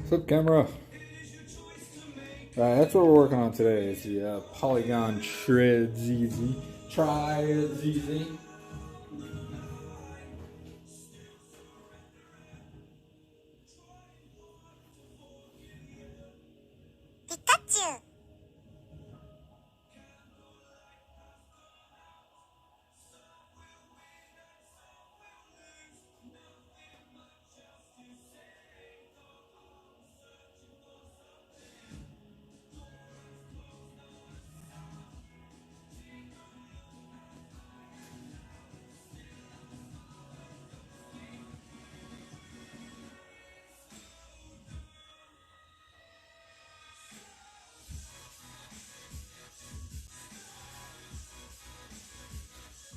Flip camera. That's what we're working on today. Is the Polygon Shred ZZ. Try ZZ. Pikachu.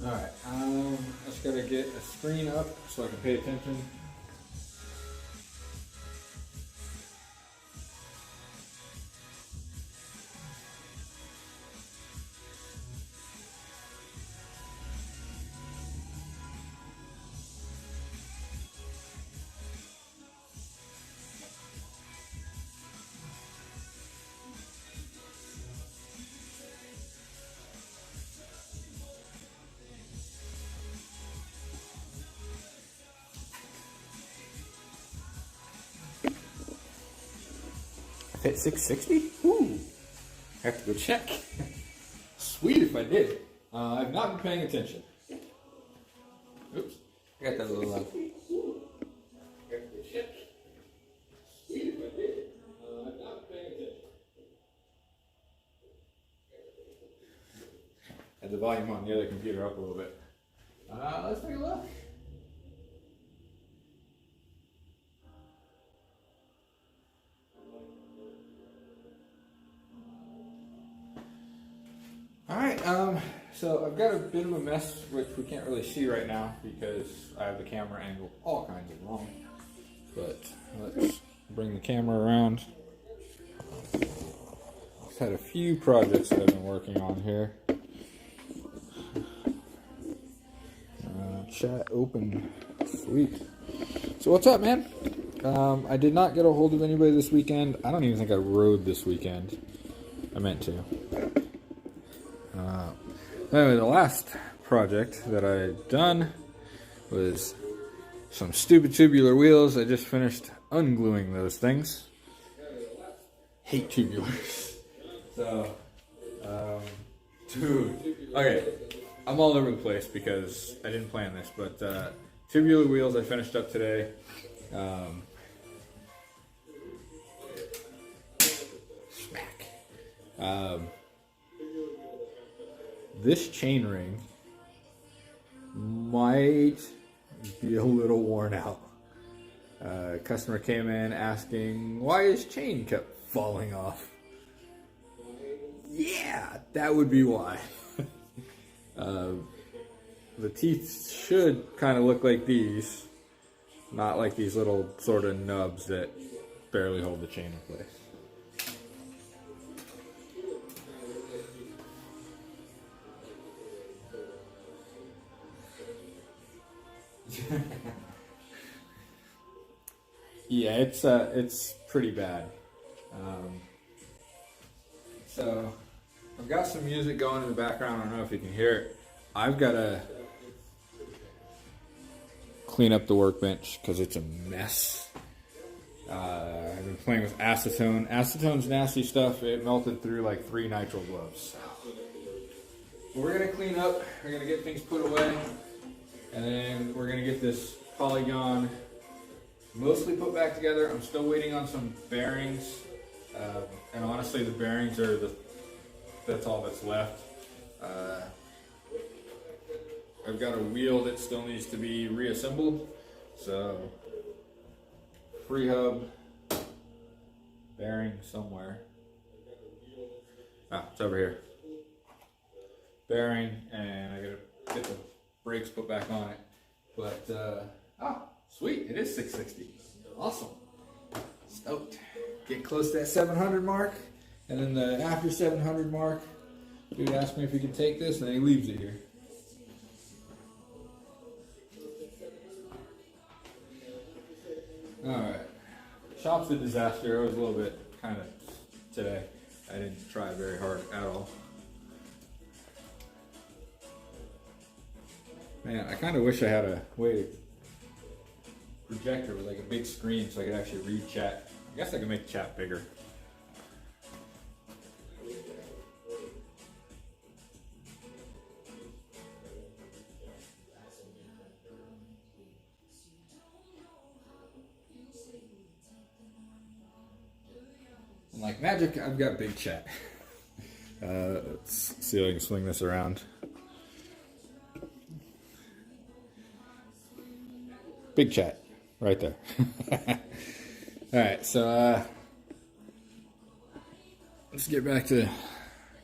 Alright, I just gotta get a screen up so I can pay attention. Hit 660? Ooh, I have to go check. Sweet if I did. I've not been paying attention. Oops, I got that little I have to go check. Sweet if I did. I've not been paying attention. Had the volume on the other computer up a little bit. Let's take a look. Alright, so I've got a bit of a mess which we can't really see right now because I have the camera angle all kinds of wrong. But let's bring the camera around. I've had a few projects that I've been working on here. Chat open. Sweet. So what's up, man? I did not get a hold of anybody this weekend. I don't even think I rode this weekend. I meant to. Anyway, the last project that I had done was some stupid tubular wheels. I just finished ungluing those things. Hate tubulars. So, dude. Okay, I'm all over the place because I didn't plan this, but tubular wheels I finished up today. Smack. This chain ring might be a little worn out. Customer came in asking why his chain kept falling off. Yeah, that would be why. The teeth should kind of look like these, not like these little sort of nubs that barely hold the chain in place. Yeah, it's pretty bad. So I've got some music going in the background. I don't know if you can hear it. I've got to clean up the workbench because it's a mess. I've been playing with acetone. Acetone's nasty stuff. It melted through like 3 nitrile gloves. We're gonna clean up. We're gonna get things put away. And then we're going to get this Polygon mostly put back together. I'm still waiting on some bearings. And honestly, the bearings are that's all that's left. I've got a wheel that still needs to be reassembled. So, free hub, bearing somewhere. Ah, it's over here. Bearing, and I got to get the brakes put back on it, but sweet, it is 660. Awesome. Stoked. Get close to that 700 mark, and then the after 700 mark, dude asked me if he could take this, and then he leaves it here. All right, Shop's a disaster. It was a little bit kind of today. I didn't try very hard at all. Man, I kind of wish I had a way to projector with like a big screen so I could actually read chat. I guess I could make chat bigger. Like magic, I've got big chat. Let's see if I can swing this around. Big chat, right there. Alright, so let's get back to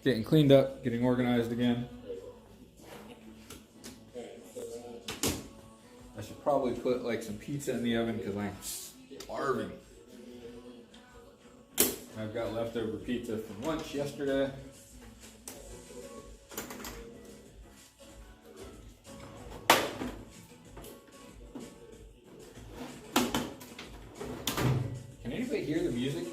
getting cleaned up, getting organized again. I should probably put like some pizza in the oven because I'm starving. I've got leftover pizza from lunch yesterday. Can anybody hear the music?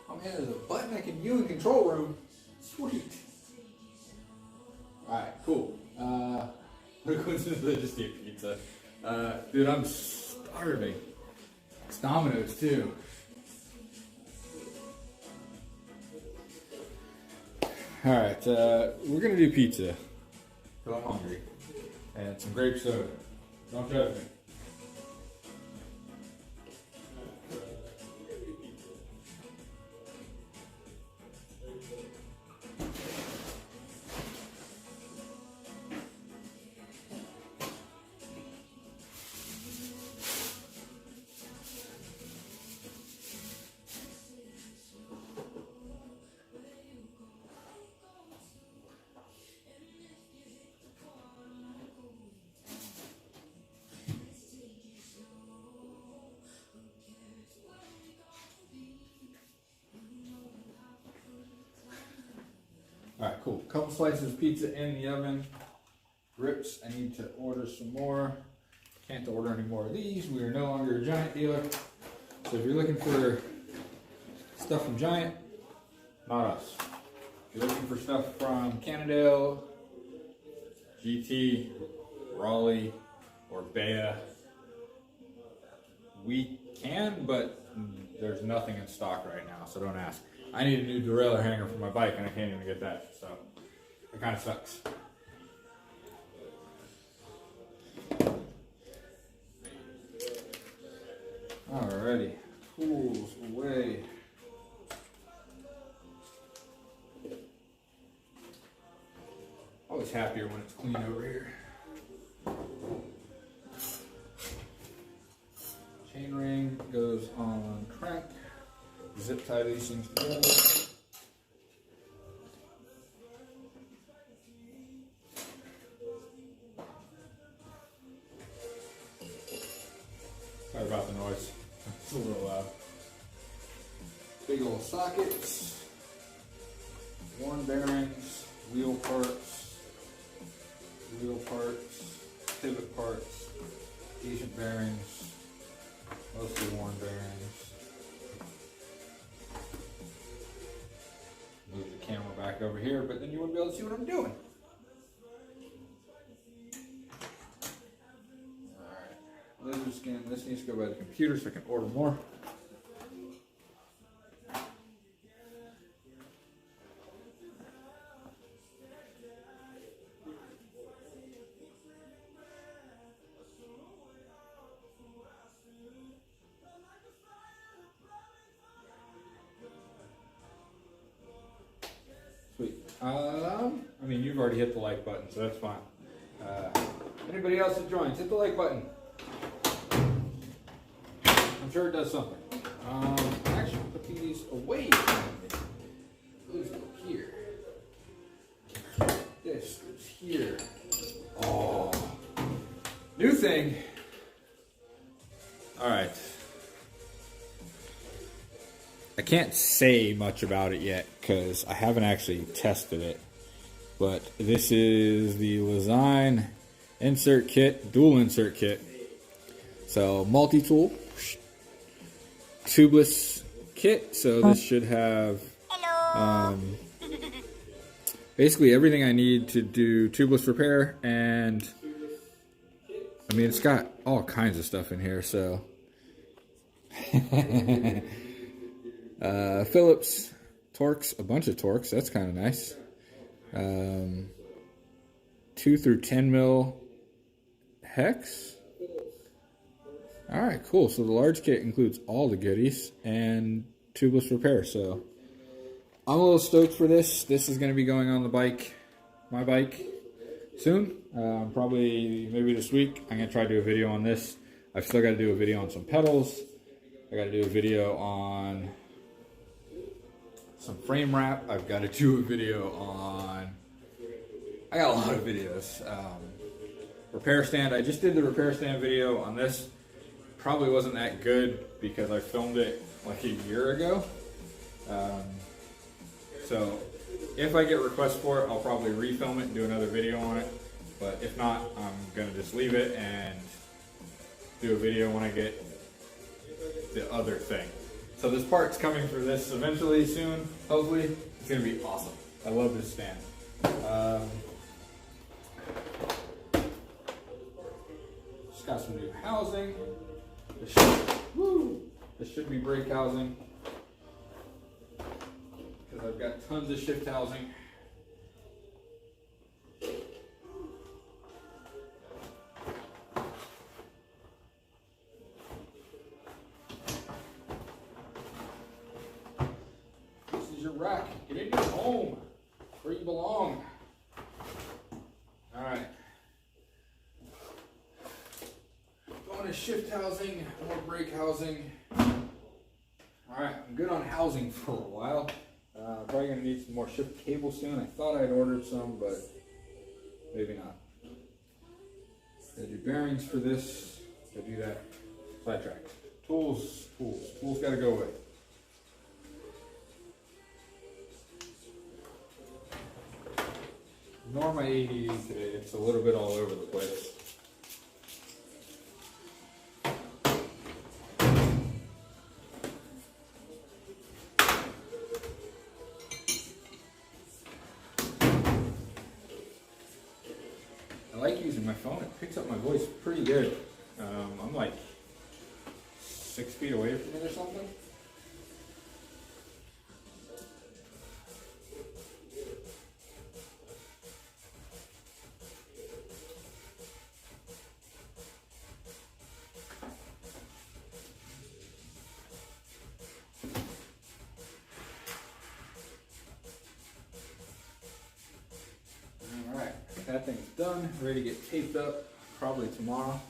Oh man, there's a button I can view in control room. Sweet. Alright, cool. What a coincidence I just ate pizza. Dude, I'm starving. It's Domino's too. Alright, we're gonna do pizza. Because I'm hungry. And some grape soda. Don't judge me. Alright, cool. Couple slices of pizza in the oven. Grips, I need to order some more. Can't order any more of these. We are no longer a Giant dealer. So if you're looking for stuff from Giant, not us. If you're looking for stuff from Cannondale, GT, Raleigh, or Bea, we can, but there's nothing in stock right now, so don't ask. I need a new derailleur hanger for my bike, and I can't even get that, so it kind of sucks. Alrighty, tools away. Always happier when it's clean over here. Chain ring goes on crank. Zip tie these things together. Sorry about the noise. It's a little loud. Big old sockets, worn bearings, wheel parts, pivot parts, decent bearings, mostly worn bearings. Move the camera back over here, but then you wouldn't be able to see what I'm doing. Alright, laser scan. This needs to go by the computer so I can order more. Sweet. I mean, you've already hit the like button, so that's fine. Anybody else that joins, hit the like button. I'm sure it does something. Actually, put these away. Those go here. New thing. All right. I can't say much about it yet because I haven't actually tested it. But this is the Lezyne insert kit, dual insert kit. So multi-tool, tubeless kit. So this should have basically everything I need to do tubeless repair, and I mean it's got all kinds of stuff in here. So Phillips Torx, a bunch of Torx. That's kind of nice. 2 through 10 mil hex. All right, cool. So the large kit includes all the goodies and tubeless repair. So I'm a little stoked for this. This is going to be going on the bike, my bike, soon. Probably maybe this week. I'm going to try to do a video on this. I've still got to do a video on some pedals. I got to do a video on some frame wrap. I've got to do a video on, I got a lot of videos. Repair stand. I just did the repair stand video on this. Probably wasn't that good because I filmed it like a year ago. So if I get requests for it, I'll probably refilm it and do another video on it. But if not, I'm gonna just leave it and do a video when I get the other thing. So this part's coming for this eventually soon, hopefully. It's gonna be awesome. I love this stand. Just got some new housing. This should be brake housing, because I've got tons of shift housing. This is your rack. Get in your home where you belong. All right. Going to shift housing, more brake housing. All right, I'm good on housing for a while. Probably gonna need some more shift cable soon. I thought I'd ordered some, but maybe not. Gotta do bearings for this. Gotta do that. Sidetrack. Tools gotta go away. Ignore my ADD today. It's a little bit all over the place. I like using my phone. It picks up my voice pretty good. I'm like 6 feet away from it or something. That thing's done, ready to get taped up, probably tomorrow.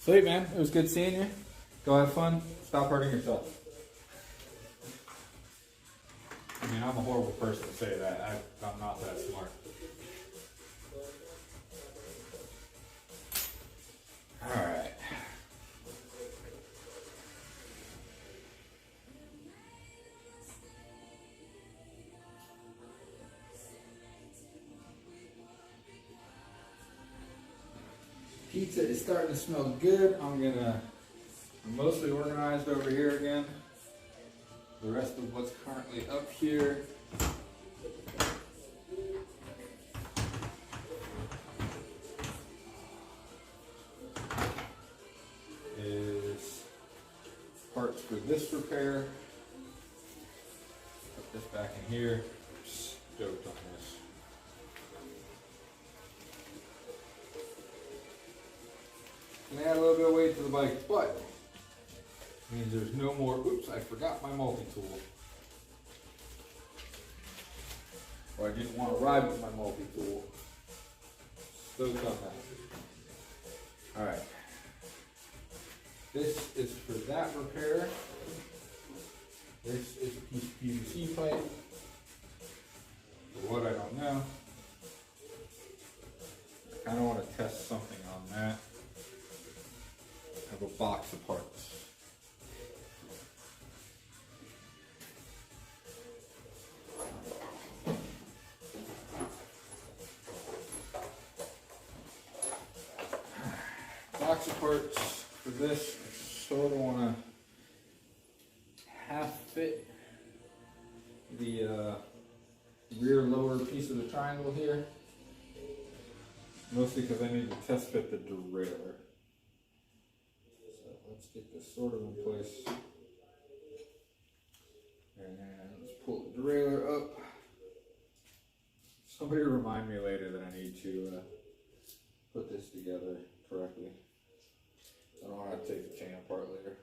Sweet, man. It was good seeing you. Go have fun. Stop hurting yourself. I mean, I'm a horrible person to say that. I'm not that smart. All right. Pizza is starting to smell good. I'm mostly organized over here again. The rest of what's currently up here is parts for this repair. Put this back in here. Stoked on this. Gonna add a little bit of weight to the bike, but means there's no more. Oops, I forgot my multi-tool. Or I didn't want to ride with my multi-tool. Stoked on that. Alright. This is for that repair. This is a piece of PVC pipe. For what, I don't know. epoxy parts for this. I sort of want to half fit the rear lower piece of the triangle here. Mostly because I need to test fit the derailleur. So let's get this sort of in place. And let's pull the derailleur up. Somebody remind me later that I need to put this together correctly. I don't want to take the chain apart later.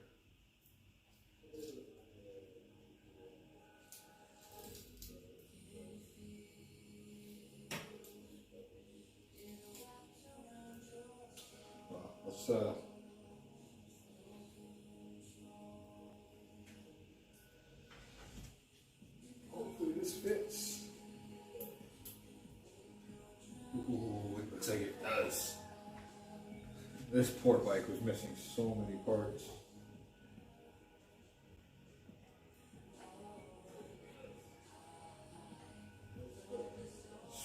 Well, let's hopefully this fits. Ooh, it looks like it does. This poor bike was missing so many parts.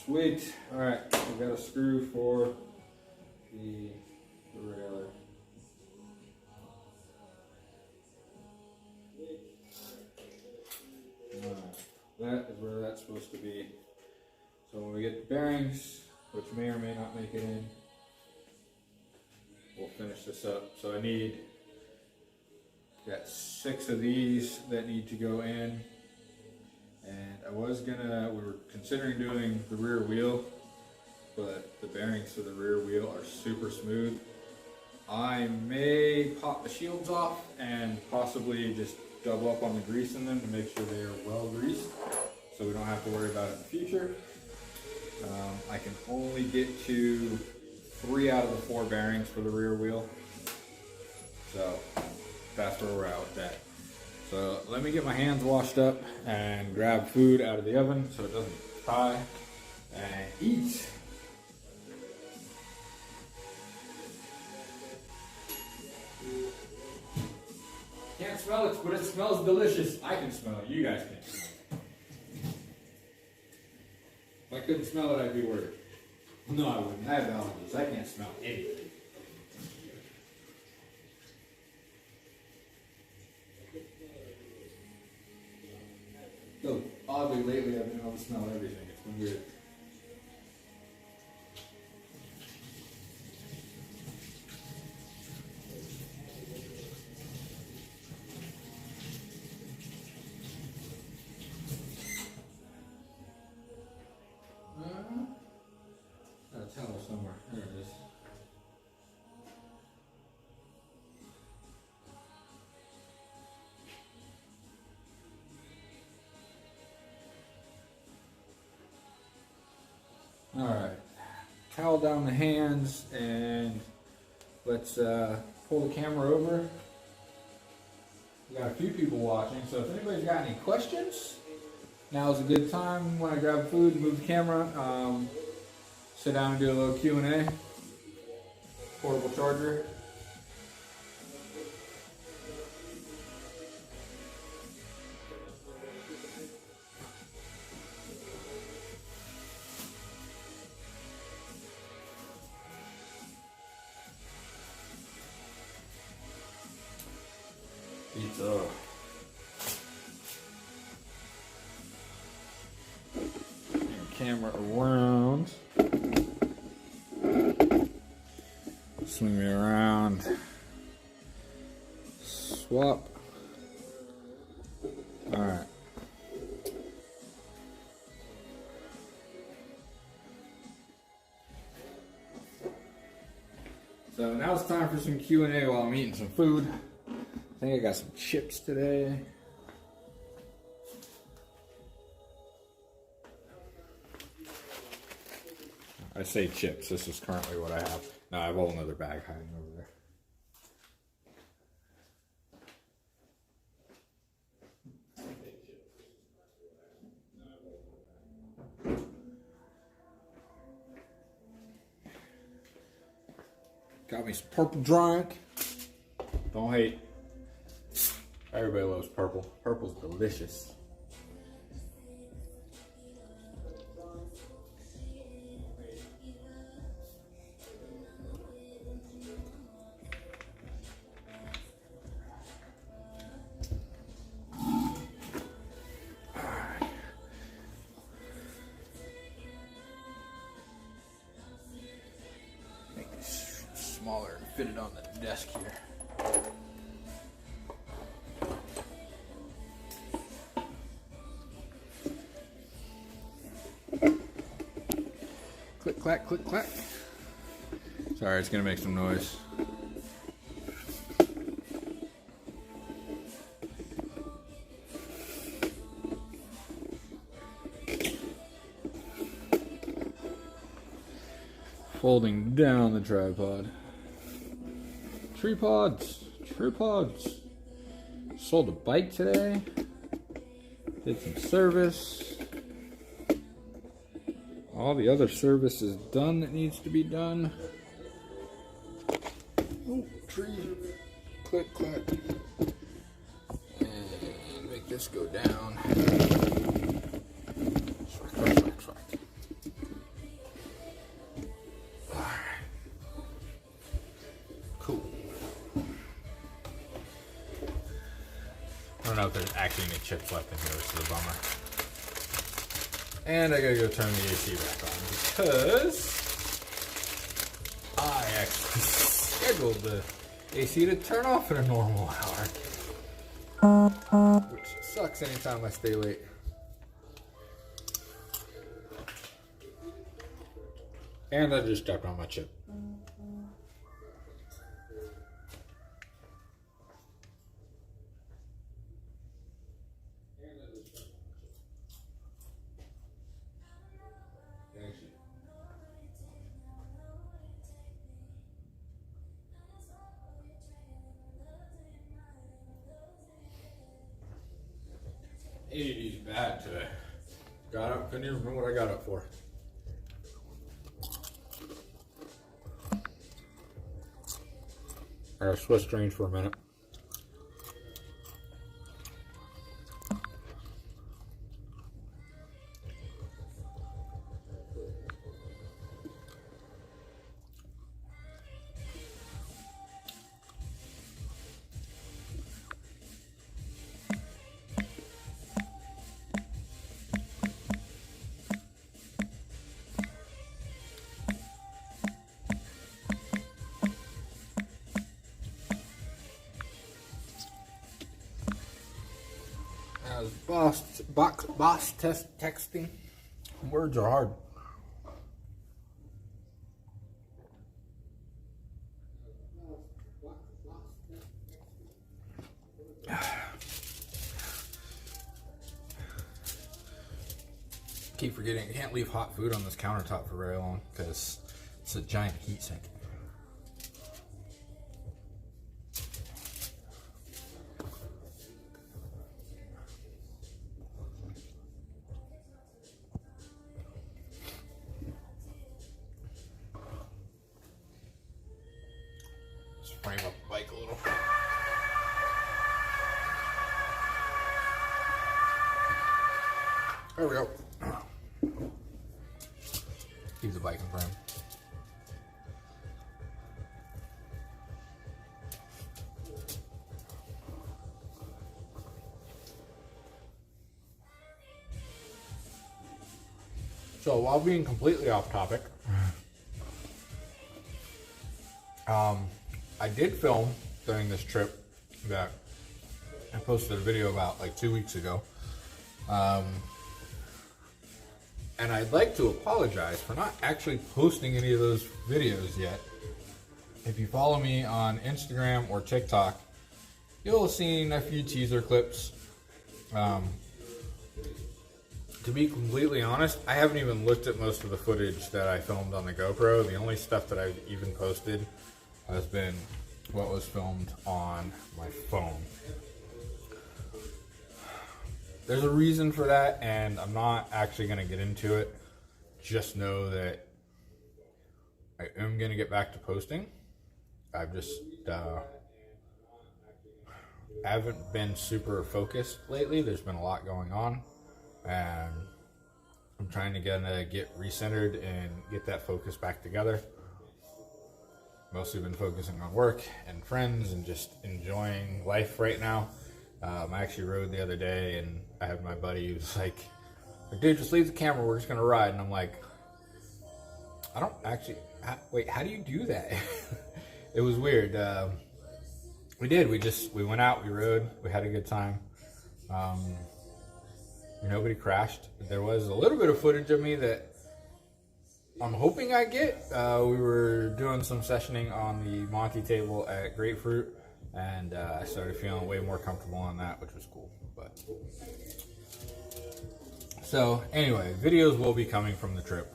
Sweet. Alright, we got a screw for the derailleur. That is where that's supposed to be. So when we get the bearings, which may or may not make it in, we'll finish this up. So I got 6 of these that need to go in. And we were considering doing the rear wheel, but the bearings for the rear wheel are super smooth. I may pop the shields off and possibly just double up on the grease in them to make sure they are well greased, so we don't have to worry about it in the future. I can only get to 3 out of the 4 bearings for the rear wheel, so that's where we're at with that. So let me get my hands washed up and grab food out of the oven so it doesn't fry, and eat. Can't smell it, but it smells delicious. I can smell it. You guys can't smell it. If I couldn't smell it, I'd be worried. No, I wouldn't. I have allergies. I can't smell anything. Though oddly lately I've been able to smell everything. It's been weird. Got a towel somewhere. There it is. All right, towel down the hands, and let's pull the camera over. We got a few people watching, so if anybody's got any questions, now's a good time. When I grab food, move the camera, sit down and do a little Q&A. Portable charger. Pizza. Camera around. Swing me around. Swap. Alright. So now it's time for some Q&A while I'm eating some food. I think I got some chips today. I say chips, this is currently what I have. No, I have a whole nother bag hiding over there. Got me some purple drink. Don't hate. Everybody loves purple. Purple's delicious. fit it on the desk here. Click, clack, click, clack. Sorry, it's gonna make some noise. Folding down the tripod. Tripods. Sold a bike today. Did some service. All the other service is done that needs to be done. Oh, tree. Click, clack. And make this go down. Swag. Cool. I don't know if there's actually any chips left in here, which is a bummer. And I gotta go turn the AC back on because I actually scheduled the AC to turn off at a normal hour. Which sucks anytime I stay late. And I just stepped on my chip. ADD's bad today. Got up, couldn't even remember what I got up for. I gotta switch screens for a minute. Boss texting. Words are hard. Keep forgetting, I can't leave hot food on this countertop for very long because it's a giant heat sink. Frame up the bike a little. There we go. Keep the bike in frame. So while being completely off topic, I did film during this trip that I posted a video about like 2 weeks ago. And I'd like to apologize for not actually posting any of those videos yet. If you follow me on Instagram or TikTok, you'll have seen a few teaser clips. To be completely honest, I haven't even looked at most of the footage that I filmed on the GoPro. The only stuff that I've even posted has been what was filmed on my phone. There's a reason for that, and I'm not actually going to get into it. Just know that I am going to get back to posting. I've just haven't been super focused lately. There's been a lot going on, and I'm trying to get recentered and get that focus back together. Mostly been focusing on work and friends and just enjoying life right now. I actually rode the other day, and I had my buddy who was like, dude, just leave the camera, we're just gonna ride. And I'm like, I don't actually, wait, how do you do that? it was weird. We did. We went out. We rode. We had a good time. Nobody crashed. There was a little bit of footage of me that I'm hoping I get. We were doing some sessioning on the Monty table at Grapefruit, and I started feeling way more comfortable on that, which was cool. But so anyway, videos will be coming from the trip.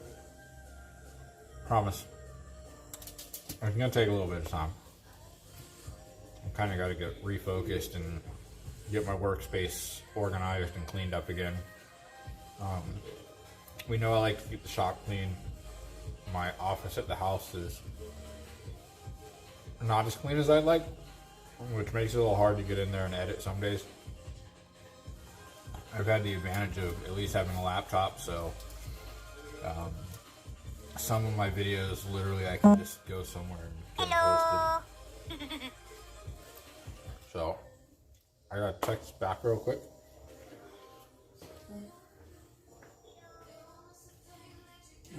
Promise. It's gonna take a little bit of time. I kind of got to get refocused and get my workspace organized and cleaned up again. We know I like to keep the shop clean. My office at the house is not as clean as I'd like, which makes it a little hard to get in there and edit some days. I've had the advantage of at least having a laptop, so some of my videos literally I can just go somewhere and get them posted. So I gotta check this back real quick.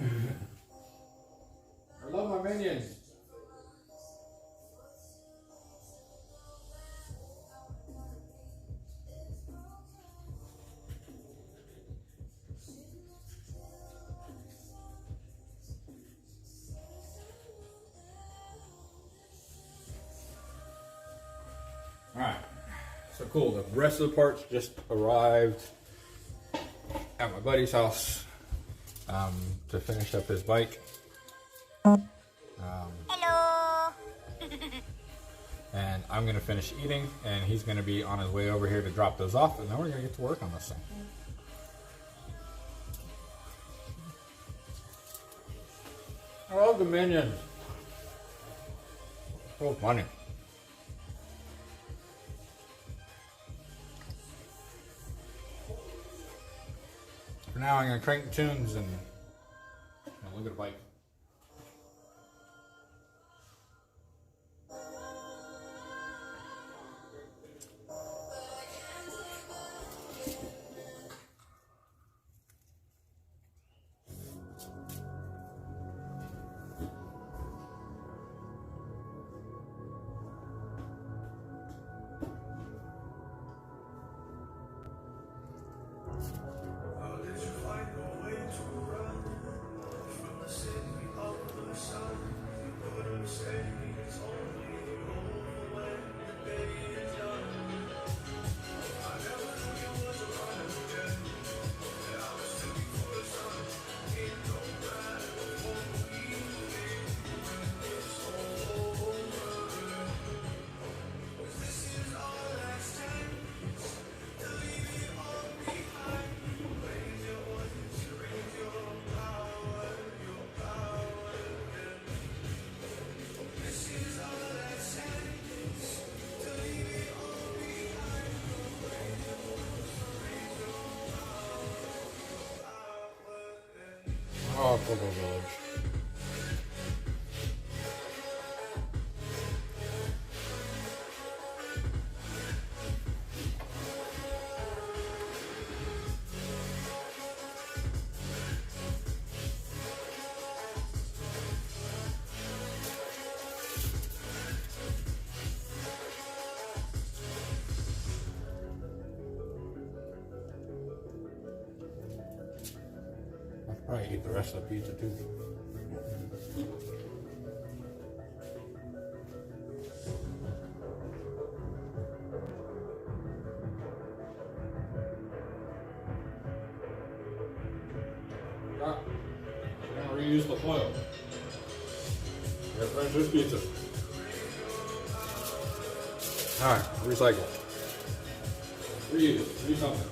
I love my minions. Alright, so cool. The rest of the parts just arrived at my buddy's house to finish up his bike. Hello. And I'm gonna finish eating, and he's gonna be on his way over here to drop those off, and then we're gonna get to work on this thing. I love the minions. So funny. For now, I'm gonna crank the tunes and look at the bike. Oh, Cocoa Village. I'll probably eat the rest of the pizza too. Ah, we're gonna reuse the foil. Gotta finish this pizza. Alright, recycle. Reuse, do something.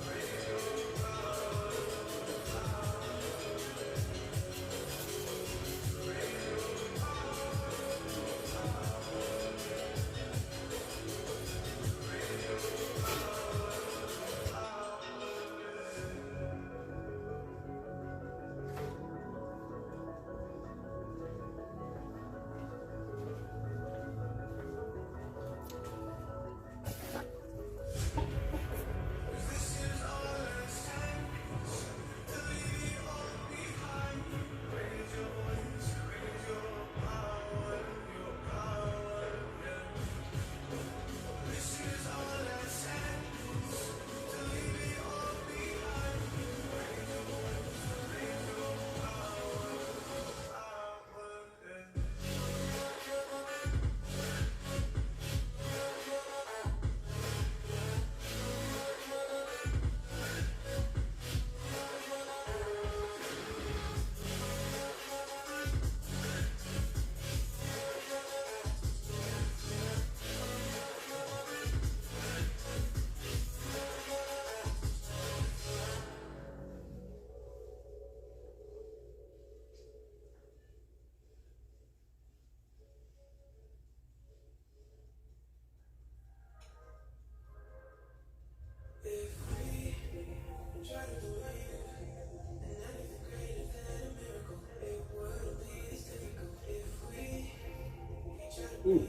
Ooh.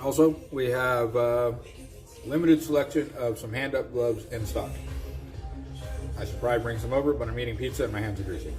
Also, we have limited selection of some hand-up gloves in stock. I should probably bring some over, but I'm eating pizza and my hands are greasy.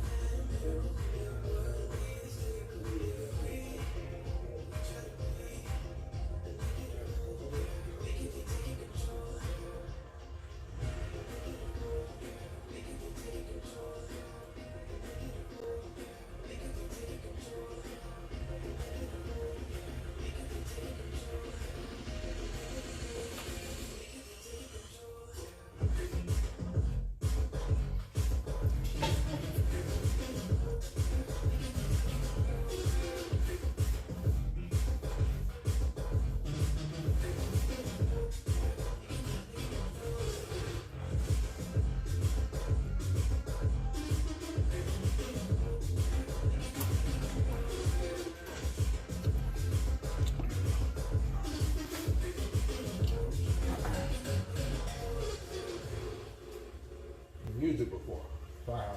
Used it before. Wow.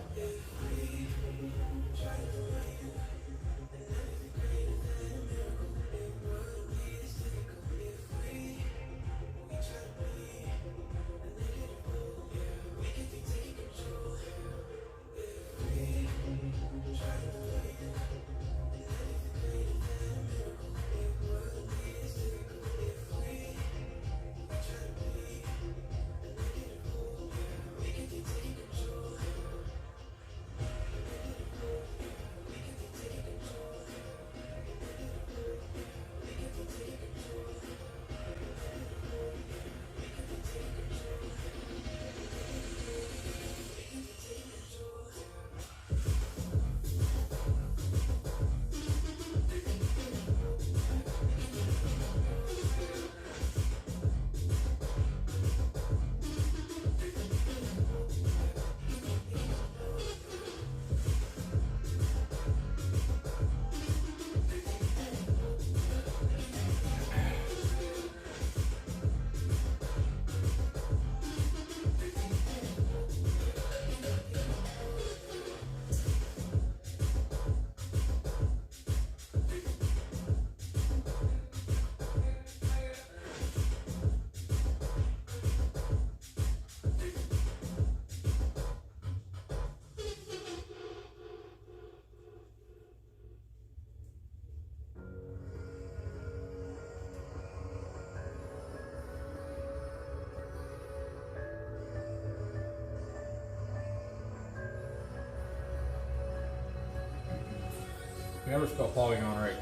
You never spell polygon right.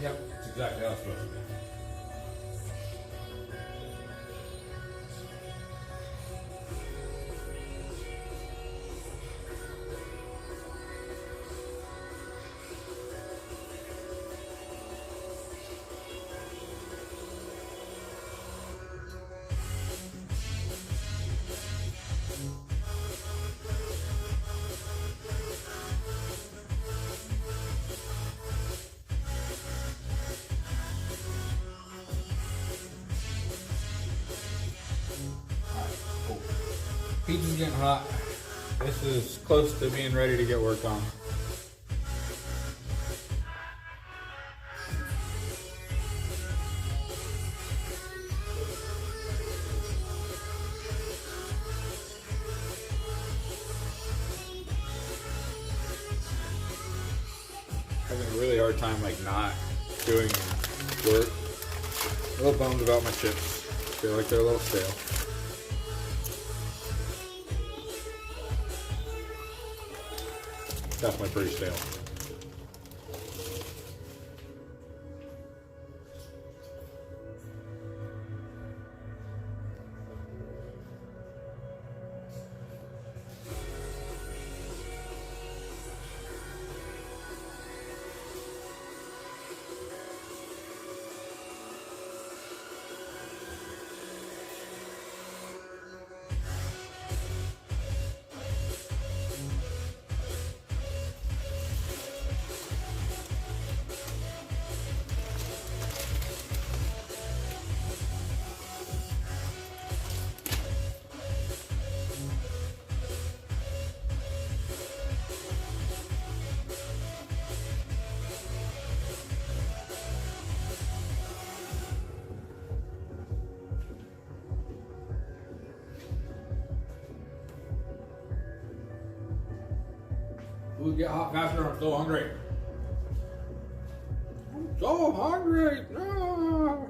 Yep, it's exactly how it's supposed to be. Pizza's getting hot. This is close to being ready to get worked on. Having a really hard time like not doing work. A little bummed about my chips. Feel like they're a little stale. Definitely pretty stale. food get hot faster. I'm so hungry. I'm so hungry. No.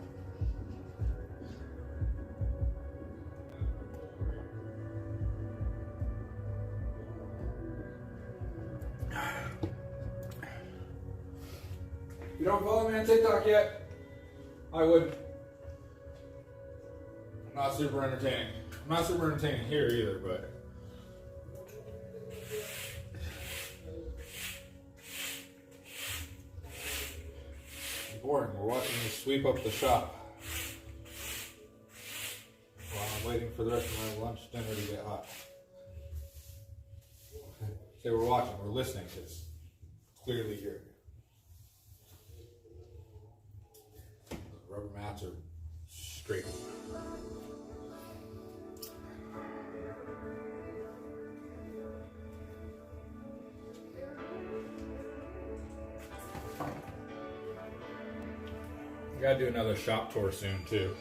You don't follow me on TikTok yet? I would. I'm not super entertaining. I'm not super entertaining here either, but. It's boring. We're watching me sweep up the shop while I'm waiting for the rest of my lunch dinner to get hot. Say we're watching, we're listening because clearly here. Rubber mats are straight. We gotta do another shop tour soon too.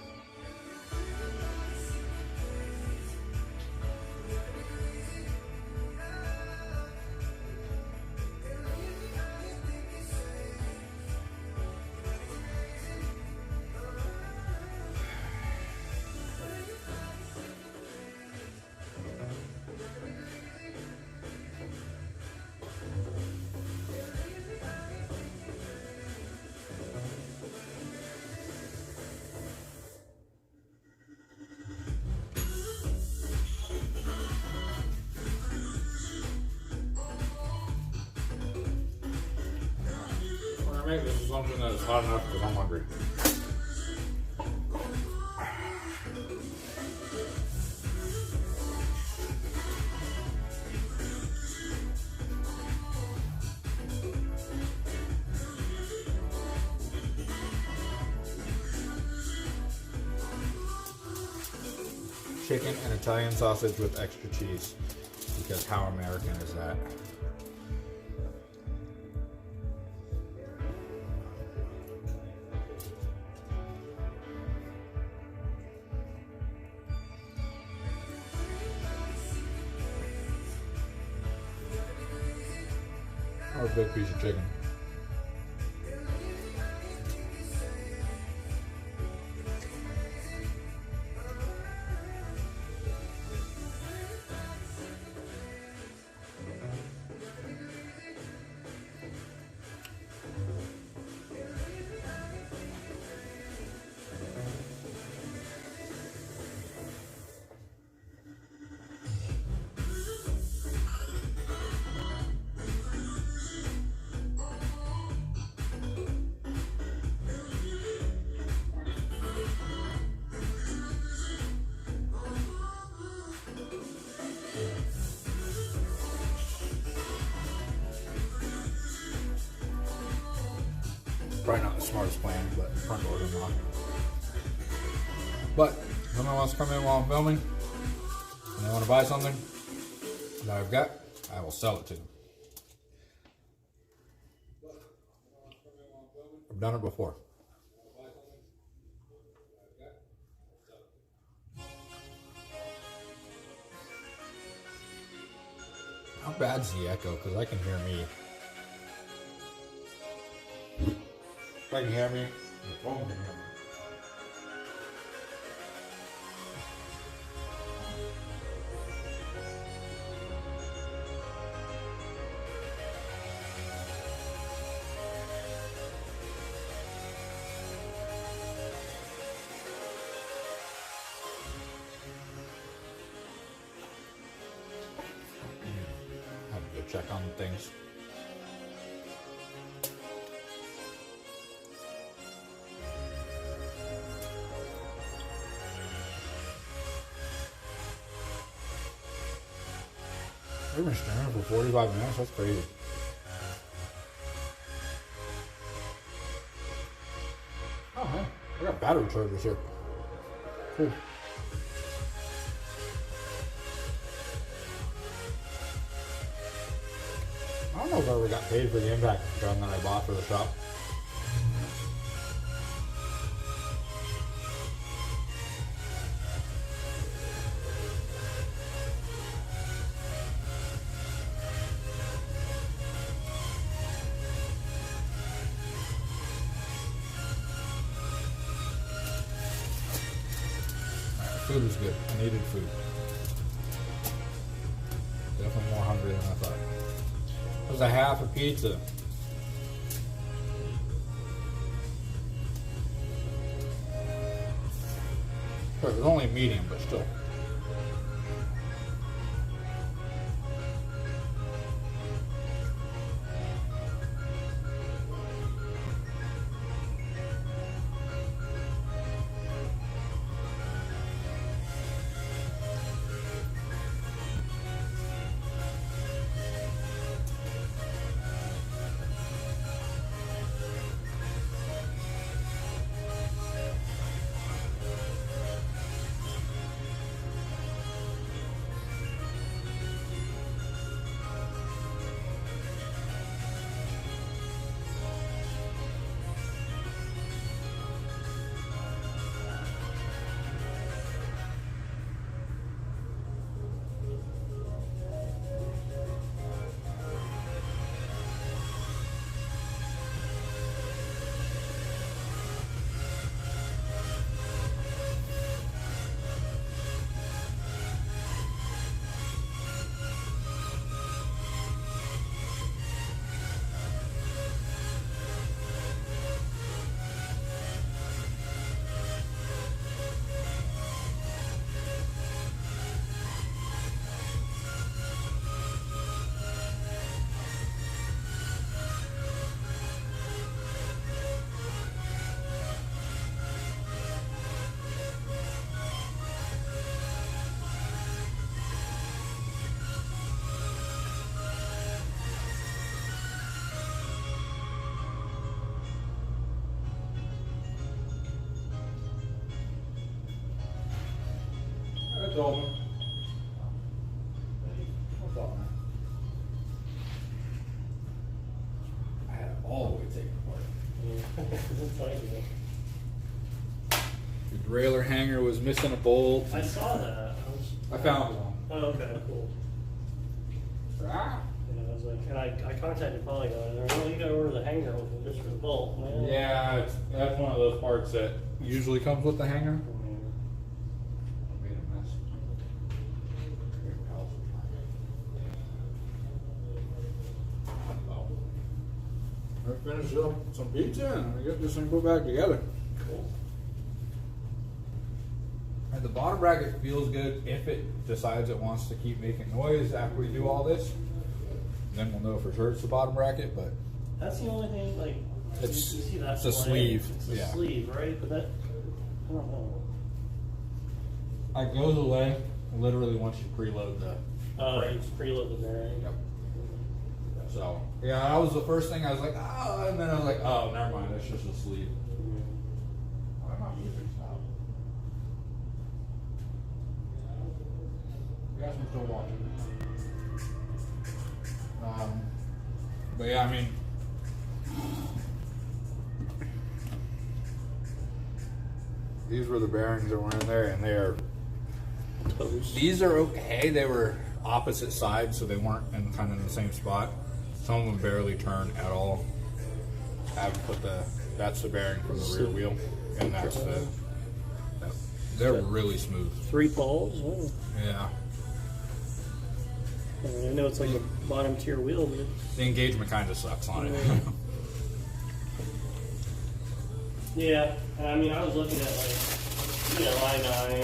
Make this is something that is hot enough because I'm hungry. Chicken and Italian sausage with extra cheese, because how American is that? Or a big piece of chicken. Probably not the smartest plan, but front door is not. But if someone wants to come in while I'm filming and they want to buy something that I've got, I will sell it to them. I've done it before. How bad's the echo? Because I can hear me. If I can hear me, the phone can hear me. Have to go check on things. We've been streaming for 45 minutes, that's crazy. Oh man, I got battery chargers here. Cool. I don't know if I ever got paid for the impact gun that I bought for the shop. Food was good. I needed food. Definitely more hungry than I thought. It was a half a pizza. It was only medium, but still. That's all, man. What's up, man? I had it all the way taken apart. The derailleur hanger was missing a bolt. I saw that. I found one. Oh, okay, cool. Ah. Yeah, I was like, and I contacted Polygon, and they're like, well, you gotta order the hanger just for the bolt, man. Yeah, that's one of those parts that usually comes with the hanger. Made a mess. I finished up some pizza and we get this thing put back together. Cool. And the bottom bracket feels good if it decides it wants to keep making noise after we do all this. Then we'll know for sure it's the bottom bracket, but That's the only thing, like, It's- you see that it's a play. sleeve, It's a yeah. sleeve, right? But that, I don't know. it goes away literally once you preload the Oh, frame. you preload the bearing. Yep. So yeah, that was the first thing I was like, oh, and then I was like, oh, never mind, it's just a sleeve. Why am I music stop? You guys are still watching. But yeah, I mean, these were the bearings that were in there, and they are. These are okay. They were opposite sides, so they weren't in kind of the same spot. Some of them barely turn at all. I've put that's the bearing from the rear wheel, and that's they're really smooth. 3 poles? Oh. Yeah. I mean, I know it's like a bottom tier wheel, but The engagement kind of sucks on it. yeah. I mean, I was looking at like, i9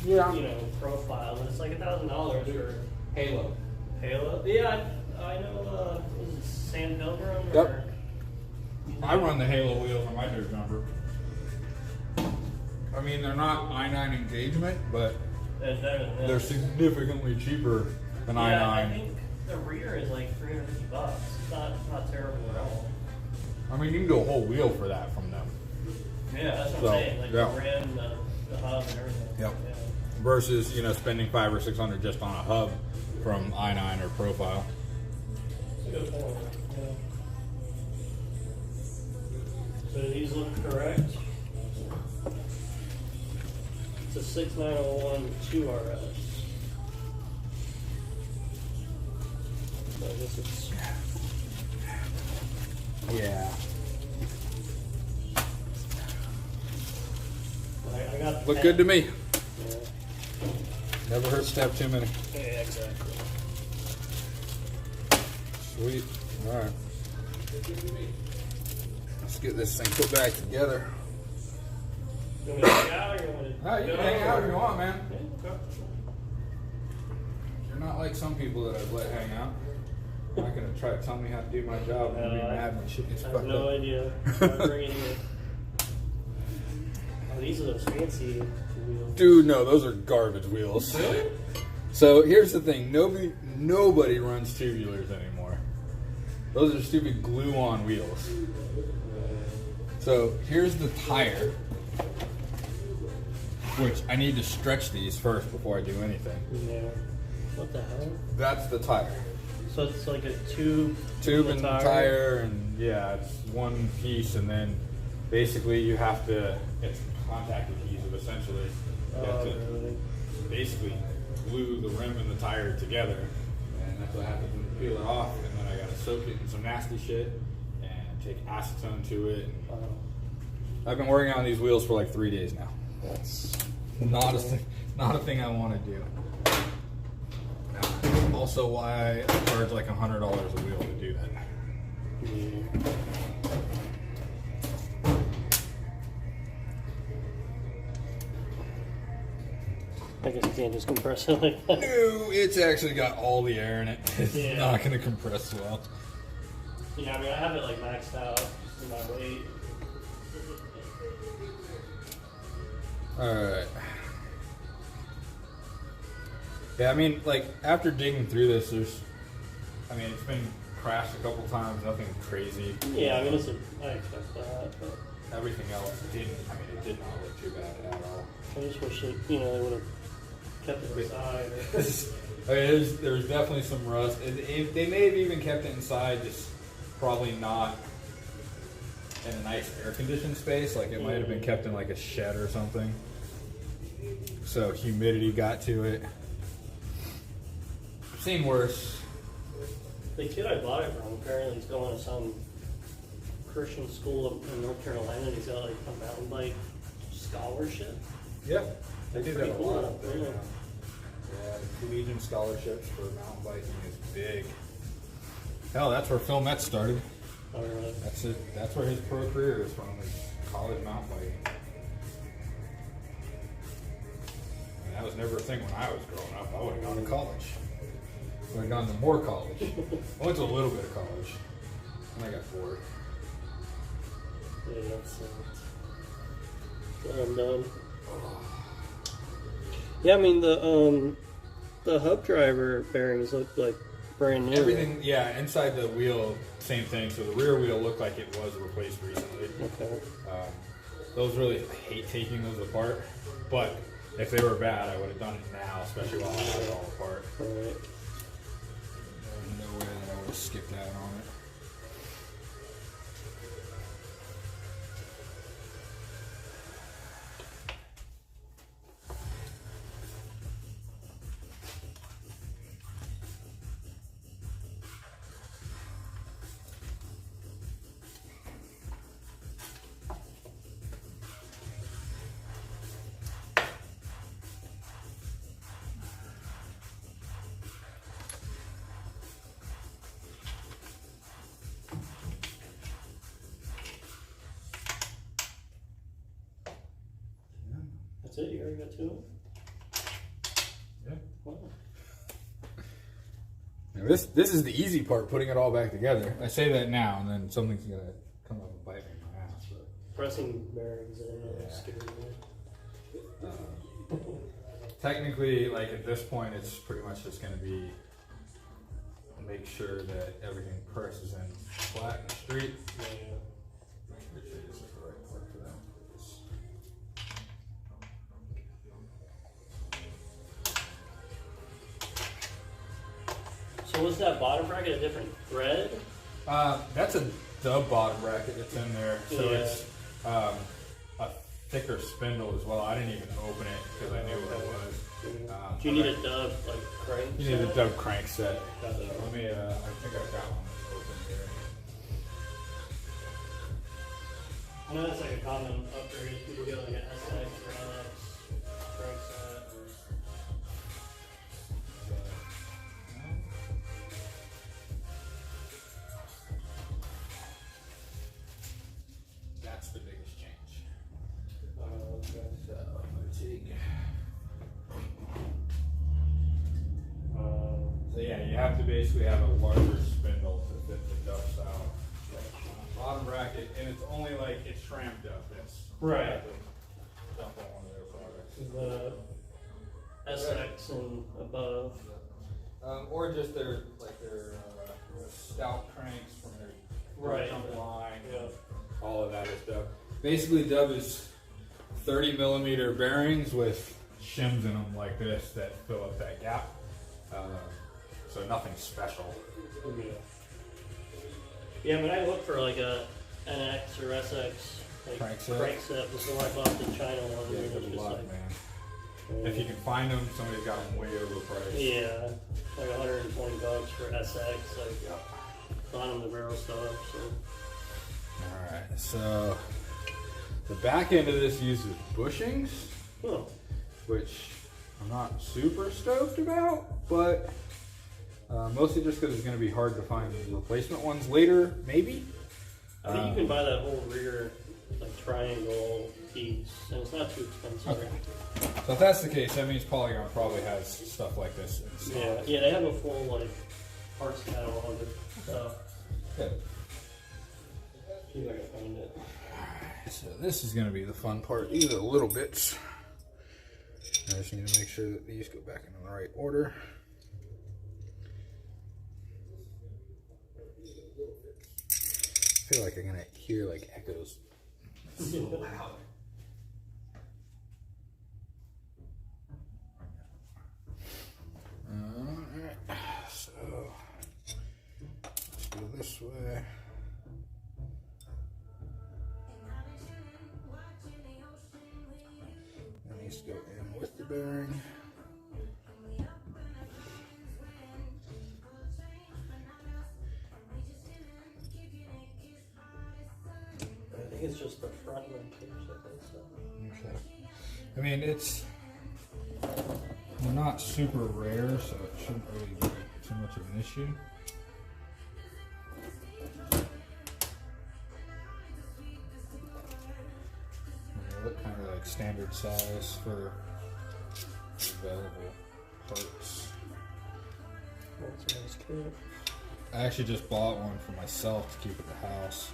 or profile, and it's like $1,000 for Halo. Halo. Yeah, I know. Was it Sam Pilgrim? Yep. Or, I run the Halo wheels on my dirt jumper. I mean, they're not i9 engagement, but That's better than this. they're significantly cheaper than Yeah, I i9. think the rear is like $350. It's not terrible at all. I mean, you can do a whole wheel for that from them. Yeah, that's what So, I'm saying. Like yeah. the rim, the hub, and everything. Yep. Yeah. Versus, spending $500 or $600 just on a hub from i9 or Profile. That's a good point. Yeah. So do these look correct? It's a 6901 2RS. So I guess it's. Yeah. I got the Look pen. good to me. Yeah. Never hurts to have too many. Yeah, exactly. Sweet. All right. Let's get this thing put back together. You want me to hang out or you want me to Oh, you go can hang out if you want, man. Yeah, okay. You're not like some people that I've let hang out. You're not gonna try to tell me how to do my job and be mad when shit gets I have fucked no up. idea. I'm bringing you. Oh, these are those fancy wheels. Dude, no, those are garbage wheels. Really? So here's the thing: nobody runs tubulars anymore. Those are stupid glue-on wheels. So here's the tire, which I need to stretch these first before I do anything. Yeah. What the hell? That's the tire. So it's like a tube. Tube with and a tire, and yeah, it's one piece, and then basically you have to, it's contact adhesive essentially. You have to Really? basically glue the rim and the tire together, and that's what happens when you peel it off, and then I gotta soak it in some nasty shit and take acetone to it. I've been working on these wheels for like 3 days now. That's Not a thing I want to do. Also, why I charge like $100 a wheel to do that. yeah. I guess you can't just compress it like that. No, it's actually got all the air in it. It's Yeah. not going to compress well. Yeah, I mean, I have it like maxed out in my weight. Alright. Yeah, I mean, like, after digging through this, it's been crashed a couple times, nothing crazy. Yeah, I mean, I expect that, but Everything else it did not look too bad at all. I just wish that, they would have kept it inside. There's definitely some rust. They may have even kept it inside, just probably not in a nice air-conditioned space. Like, it might have been kept in, like, a shed or something. So humidity got to it. I've seen worse. The kid I bought it from, apparently he's going to some Christian school in North Carolina, and he's got like a mountain bike scholarship. Yep. They do that Pretty a cool. lot up there. Yeah. Yeah, the Legion scholarships for mountain biking is big. Hell, that's where Phil Metz started. All right. That's it. That's where his pro career is from, is college mountain biking. And that was never a thing when I was growing up. I would have gone to college. I would have gone to more college. I went to a little bit of college. And I got bored. Yeah, that's I'm done. Yeah, I mean the hub driver bearings look like brand new. Everything, yeah, inside the wheel, same thing. So the rear wheel looked like it was replaced recently. Okay. Those really, I hate taking those apart. But if they were bad, I would have done it now, especially while I had it all apart. All right. There's no way that I would have skipped out on it. That's it. You already got two of them. Yeah. Wow. Now this is the easy part, putting it all back together. I say that now, and then something's gonna come up and bite me in my ass. But Pressing bearings in it. Yeah. Scary. technically, like at this point, it's pretty much just gonna be make sure that everything presses in flat and straight. Yeah. Make sure this is the right part for them. So was that bottom bracket a different thread? That's a dub bottom bracket that's in there. So Yeah. it's a thicker spindle as well. I didn't even open it because I knew what it was. Do you need a dub like crank? You need a dub crank set. Got So that. let me, I think I've got one open here. I know that's like a common upgrade. People get like an SX or NX crank set. have to basically have a larger spindle to fit the Dove style. Bottom bracket, and it's only like, it's Shram Dove. It's Right. dump on one of their products. The SX and above. Or just their stout cranks from their Right. jump line. Yeah. All of that is Dove. Basically, Dove is 30 millimeter bearings with shims in them like this that fill up that gap. So nothing special. Yeah. Yeah, but I looked for like a NX or SX like Crankset? before I bought the China one. Yeah, and it was good just luck, like, man. If you can find them, somebody's got them way overpriced. yeah, like $120 for SX, like bottom of the barrel stuff. So Alright, so the back end of this uses bushings, oh, which I'm not super stoked about, but mostly just because it's going to be hard to find replacement ones later, maybe. I think you can buy that whole rear like triangle piece, and it's not too expensive. Okay. So if that's the case, that means Polygon probably has stuff like this in stock. Yeah, they have a full like parts catalog of stuff. Good. See if I can find it. So this is going to be the fun part. These are the little bits. I just need to make sure that these go back in the right order. I feel like I'm going to hear like echoes. It's so loud. Alright, so let's go this way. That needs to go in with the bearing. I think it's just the front linkers, I think so. Okay. I mean, it's not super rare, so it shouldn't really be too much of an issue. They look kind of like standard size for available parts. That's a nice kit. I actually just bought one for myself to keep at the house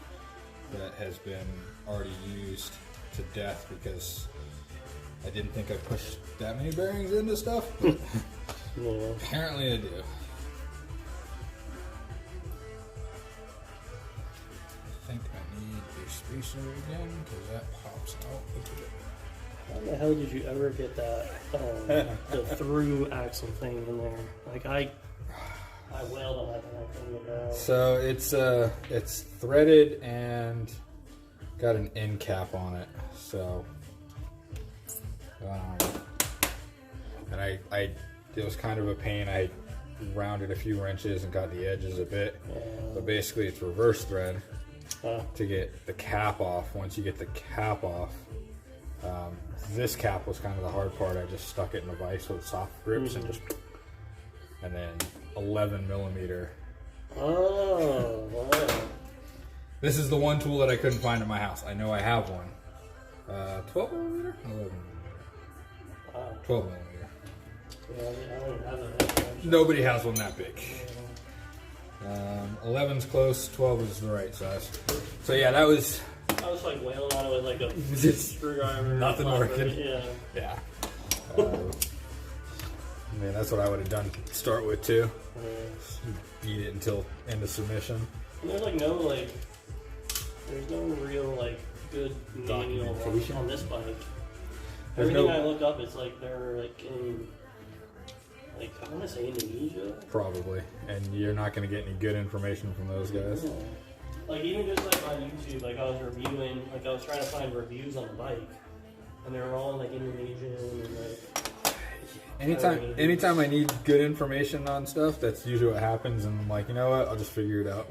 that has been already used to death because I didn't think I pushed that many bearings into stuff, but Yeah. apparently I do. I think I need a spacer again because that pops out. Look at it. How the hell did you ever get that the through axle thing in there? Like I wailed on that thing. I couldn't get it out. So it's threaded and got an end cap on it. So and I it was kind of a pain. I rounded a few wrenches and got the edges a bit. But basically it's reverse thread to get the cap off. Once you get the cap off, this cap was kind of the hard part. I just stuck it in a vise with soft grips and then 11 millimeter. Oh, wow. This is the one tool that I couldn't find in my house. I know I have one. 12 millimeter? 11 millimeter. Wow. 12 millimeter. Yeah, I don't have that. Nobody has one that big. 11's close, 12 is the right size. So yeah, that was... I was like wailing on it with like a Just screwdriver. nothing flapper. working. Yeah. Yeah. Man, that's what I would have done to start with too. Beat it until end of submission. And there's like no there's no real like good manual Documentation? on this bike. There's Everything no- I look up, it's like they're like in I want to say Indonesia. Probably. And you're not going to get any good information from those guys. Yeah. Like even just like on YouTube, like I was reviewing, like I was trying to find reviews on the bike, and they were all like Indonesian and like. Anytime I need good information on stuff, that's usually what happens, and I'm like, you know what, I'll just figure it out.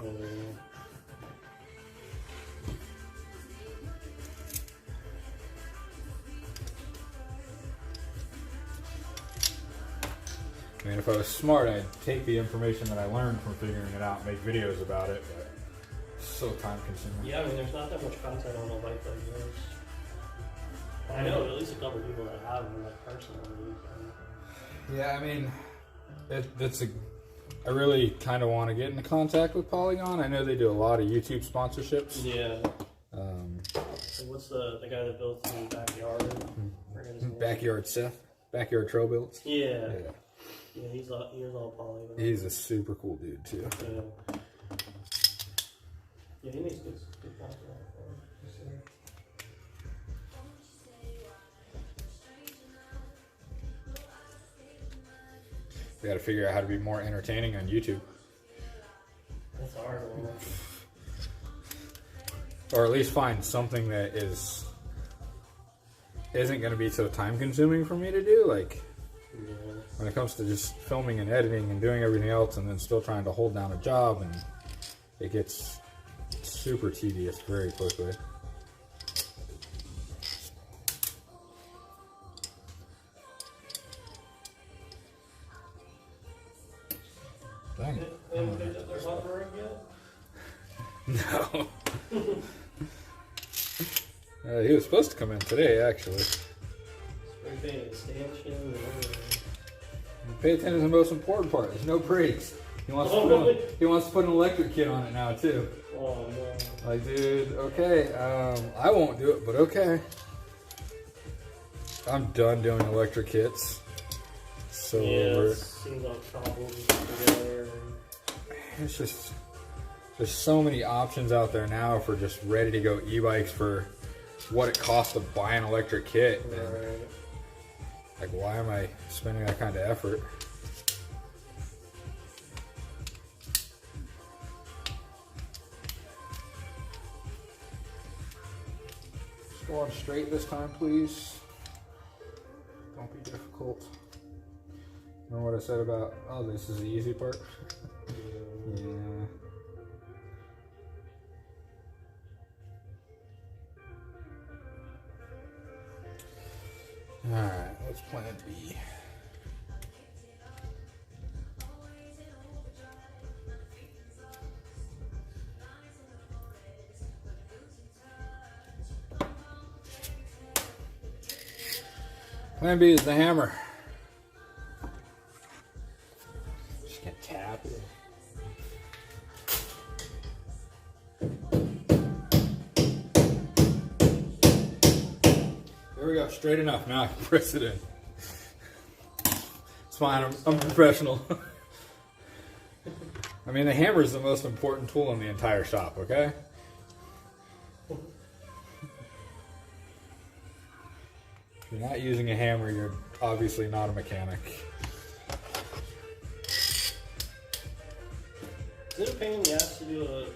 I mean, if I was smart, I'd take the information that I learned from figuring it out and make videos about it, but it's so time consuming. Yeah, I mean, there's not that much content on a bike like this. I know at least a couple people that have them, like personally. Yeah, I mean, I really kind of want to get into contact with Polygon. I know they do a lot of YouTube sponsorships. Yeah. So what's the guy that built in the backyard? Forget his name. Backyard Seth, Backyard Trail Builds. Yeah. Yeah, he was all Polygon. He's a super cool dude too. Yeah. Yeah, he makes good content. We got to figure out how to be more entertaining on YouTube, That's hard one. or at least find something that isn't going to be so time consuming for me to do. Like Yeah. when it comes to just filming and editing and doing everything else, and then still trying to hold down a job, and it gets super tedious very quickly. Dang it. They haven't picked up their hot rig yet? No. He was supposed to come in today, actually. Spray painted stanchion and everything. Pay attention to the most important part. There's no brakes. He wants to put an electric kit on it now too. Oh no. Like, dude, okay, I won't do it, but okay. I'm done doing electric kits. So Yeah, it seems like problems together. it's just there's so many options out there now for just ready to go e-bikes for what it costs to buy an electric kit. And, Right. like, why am I spending that kind of effort? Just go on straight this time, please. Don't be difficult. Remember what I said about, oh, this is the easy part? Yeah. Alright, what's plan B? Plan B is the hammer. Just gonna tap it. There we go, straight enough. Now I can press it in. It's fine, I'm professional. I mean, the hammer is the most important tool in the entire shop, okay? If you're not using a hammer, you're obviously not a mechanic. Is it a pain in the ass to do a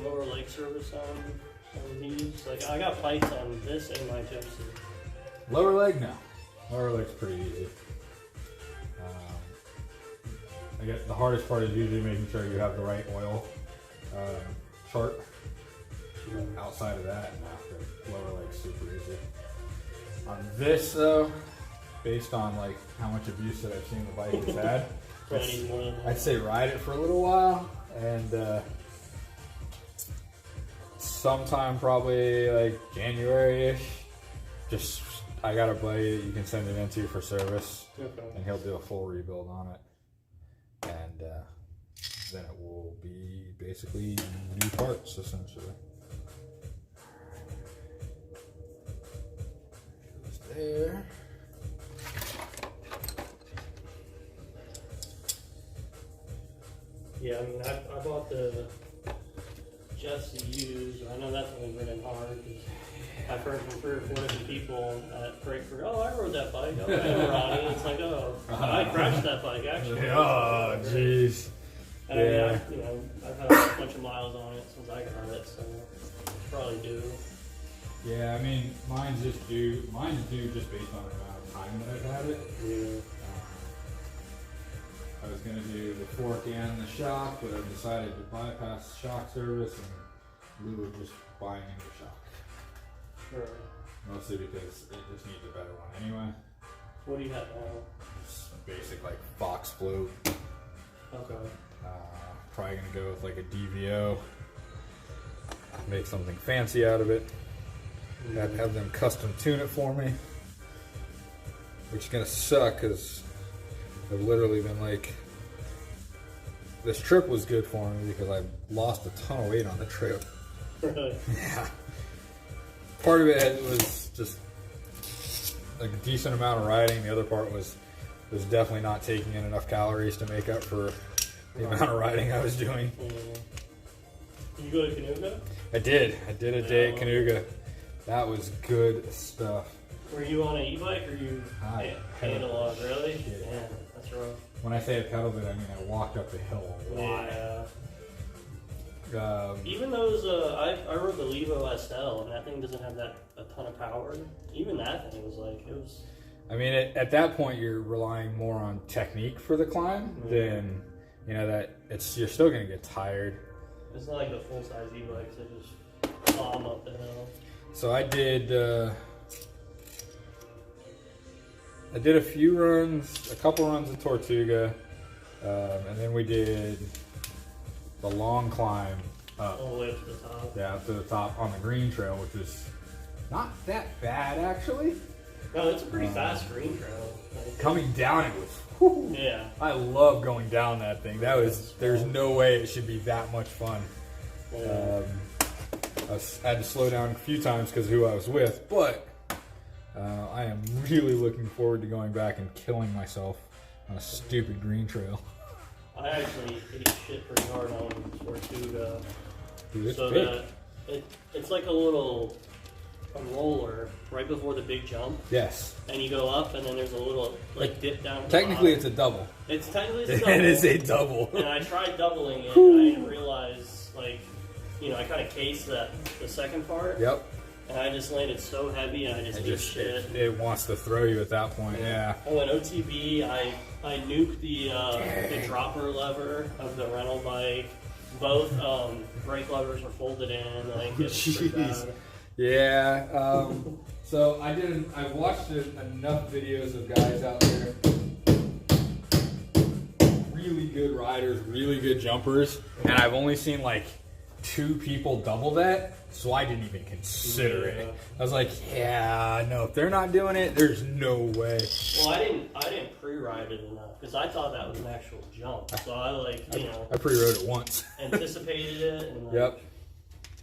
lower leg service on these? Like, I got pipes on this and my gypsy. Lower leg, no. Lower leg's pretty easy. I guess the hardest part is usually making sure you have the right oil chart. Outside of that, no, the lower leg's super easy. On this though, based on like how much abuse that I've seen the bike has had, Probably need more than I'd say ride it for a little while, and sometime probably like January-ish, just I got a buddy that you can send it into for service, Okay. and he'll do a full rebuild on it, and then it will be basically new parts essentially. Goes there. Yeah, I mean, I bought the Jesse used. I know that's only ridden hard because I've heard from 3 or 4 different people at Frankfurt. Oh, I rode that bike. Oh, I know Ronnie. It's like, oh, I crashed that bike actually. Oh, jeez. And I mean, I've had a bunch of miles on it since I got it, so probably due. Yeah, I mean, mine's due just based on the amount of time that I've had it. Yeah. I was going to do the fork and the shock, but I decided to bypass the shock service and we were just buying a new shock. Sure. Mostly because it just needs a better one anyway. What do you have now? Just a basic like Fox float. Okay. Probably going to go with like a DVO. Make something fancy out of it. Have them custom tune it for me. Which is going to suck because I've literally been like this trip was good for me because I lost a ton of weight on the trip. Really? Yeah. Part of it was just a decent amount of riding. The other part was definitely not taking in enough calories to make up for the amount of riding I was doing. Did you go to Canuga? I did. I did a day at Canuga. That was good stuff. Were you on an e-bike or you I analog? Really? Yeah. Yeah, that's rough. When I say I pedaled it, I mean I walked up the hill a lot. Yeah. Even those, I rode the Levo SL, and that thing doesn't have a ton of power. Even that thing was like, it was... I mean, at that point, you're relying more on technique for the climb than, you know, that you're still going to get tired. It's not like the full-size e-bikes that just bomb up the hill. So I did a few runs, a couple runs at Tortuga, and then we did the long climb up. All the way up to the top. Yeah, up to the top on the green trail, which is not that bad actually. No, it's a pretty fast green trail. Like, Coming down it was, whew, yeah. I love going down that thing. There's no way it should be that much fun. Yeah. I had to slow down a few times because of who I was with, but I am really looking forward to going back and killing myself on a stupid green trail. I actually ate shit pretty hard on Tortuga. Dude, it's So big. it's like a roller right before the big jump, Yes. and you go up, and then there's a little dip down. Technically, it's a double. It's technically a double. It is a double. And I tried doubling it, and I didn't realize, like, you know, I kind of cased the second part. Yep. And I just landed so heavy, and I just ate shit. It wants to throw you at that point. Yeah. Oh, and OTB, I nuked the dropper lever of the rental bike. Both brake levers were folded in. Like, it's pretty Jeez. bad. Yeah. So I've watched enough videos of guys out there, really good riders, really good jumpers, and I've only seen like 2 people double that, so I didn't even consider it. I was like, yeah, no, if they're not doing it, there's no way. Well, I didn't pre-ride it enough because I thought that was an actual jump. So I I pre-rode it once. anticipated it, and Yep.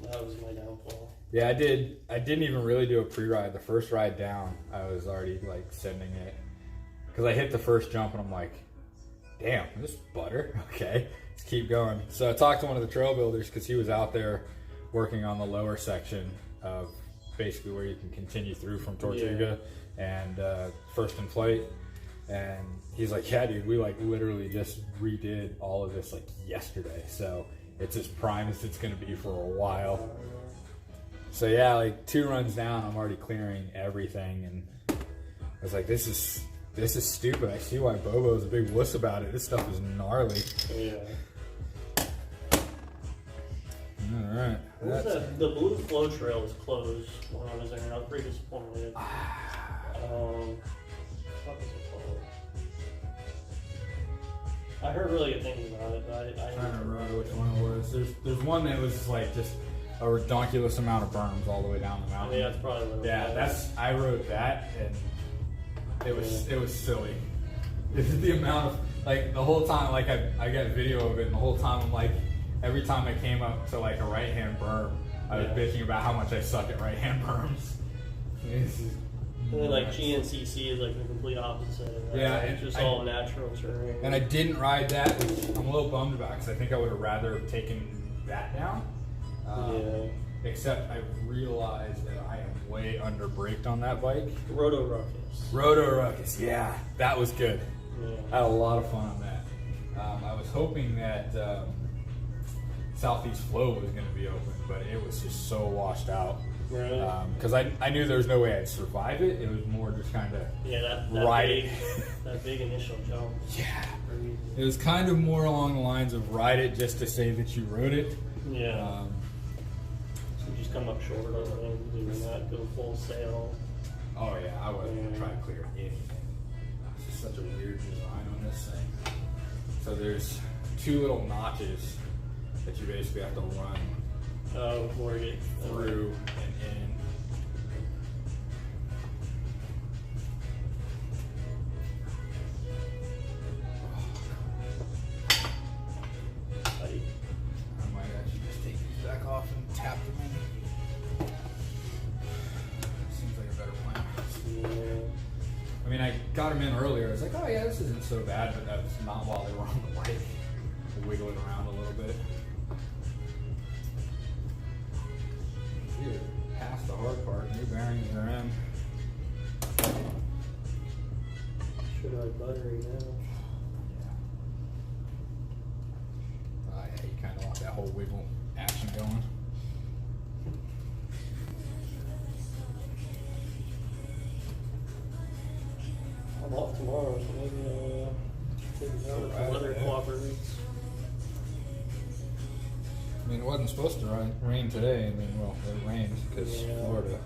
that was my downfall. Yeah, I did. I didn't even really do a pre-ride. The first ride down, I was already like sending it because I hit the first jump and I'm like, damn, this is butter. Okay, let's keep going. So I talked to one of the trail builders because he was out there working on the lower section of basically where you can continue through from Tortuga and First in Flight. And he's like, yeah, dude, we like literally just redid all of this like yesterday. So it's as prime as it's going to be for a while. So yeah, like 2 runs down, I'm already clearing everything, and I was like, this is stupid. I see why Bobo's a big wuss about it. This stuff is gnarly. Yeah. All right. What was that? The Blue Flow Trail was closed when I was there, and I was pretty disappointed. What was it called? I heard really good things about it, but I I don't remember which one it was. There's one that was like just a redonkulous amount of berms all the way down the I mountain. mean, that's probably what it was. I rode that, and it was silly. The amount of like the whole time, like I got a video of it, and the whole time I'm like, every time I came up to like a right hand berm, I was bitching about how much I suck at right hand berms. And then like GNCC is like the complete opposite. Right? Yeah, it's just all natural terrain. And I didn't ride that, which I'm a little bummed about because I think I would have rather taken that down. Except I realized that I am way under braked on that bike. Roto Ruckus. Roto Ruckus, yeah, that was good. Yeah. I had a lot of fun on that. I was hoping that Southeast Flow was going to be open, but it was just so washed out. Really? Because I knew there was no way I'd survive it. It was more just kind of that ride that big initial jump. Yeah. It was kind of more along the lines of ride it just to say that you rode it. Yeah. So you just come up short on it, doing that, go full sail. Oh yeah, I wasn't going to try to clear anything. It's just such a weird design on this thing. So there's 2 little notches that you basically have to run Before you get through and in. I mean, I got them in earlier. I was like, oh yeah, this isn't so bad, but that's not while they were on the bike. Wiggling around a little bit. Dude, past the hard part. New bearings are in. Should have buttery now. Yeah, you kind of want that whole wiggle action going. I'm off tomorrow, so maybe take it out if the weather cooperates. I mean, it wasn't supposed to rain today, and then, well, it rained because Florida.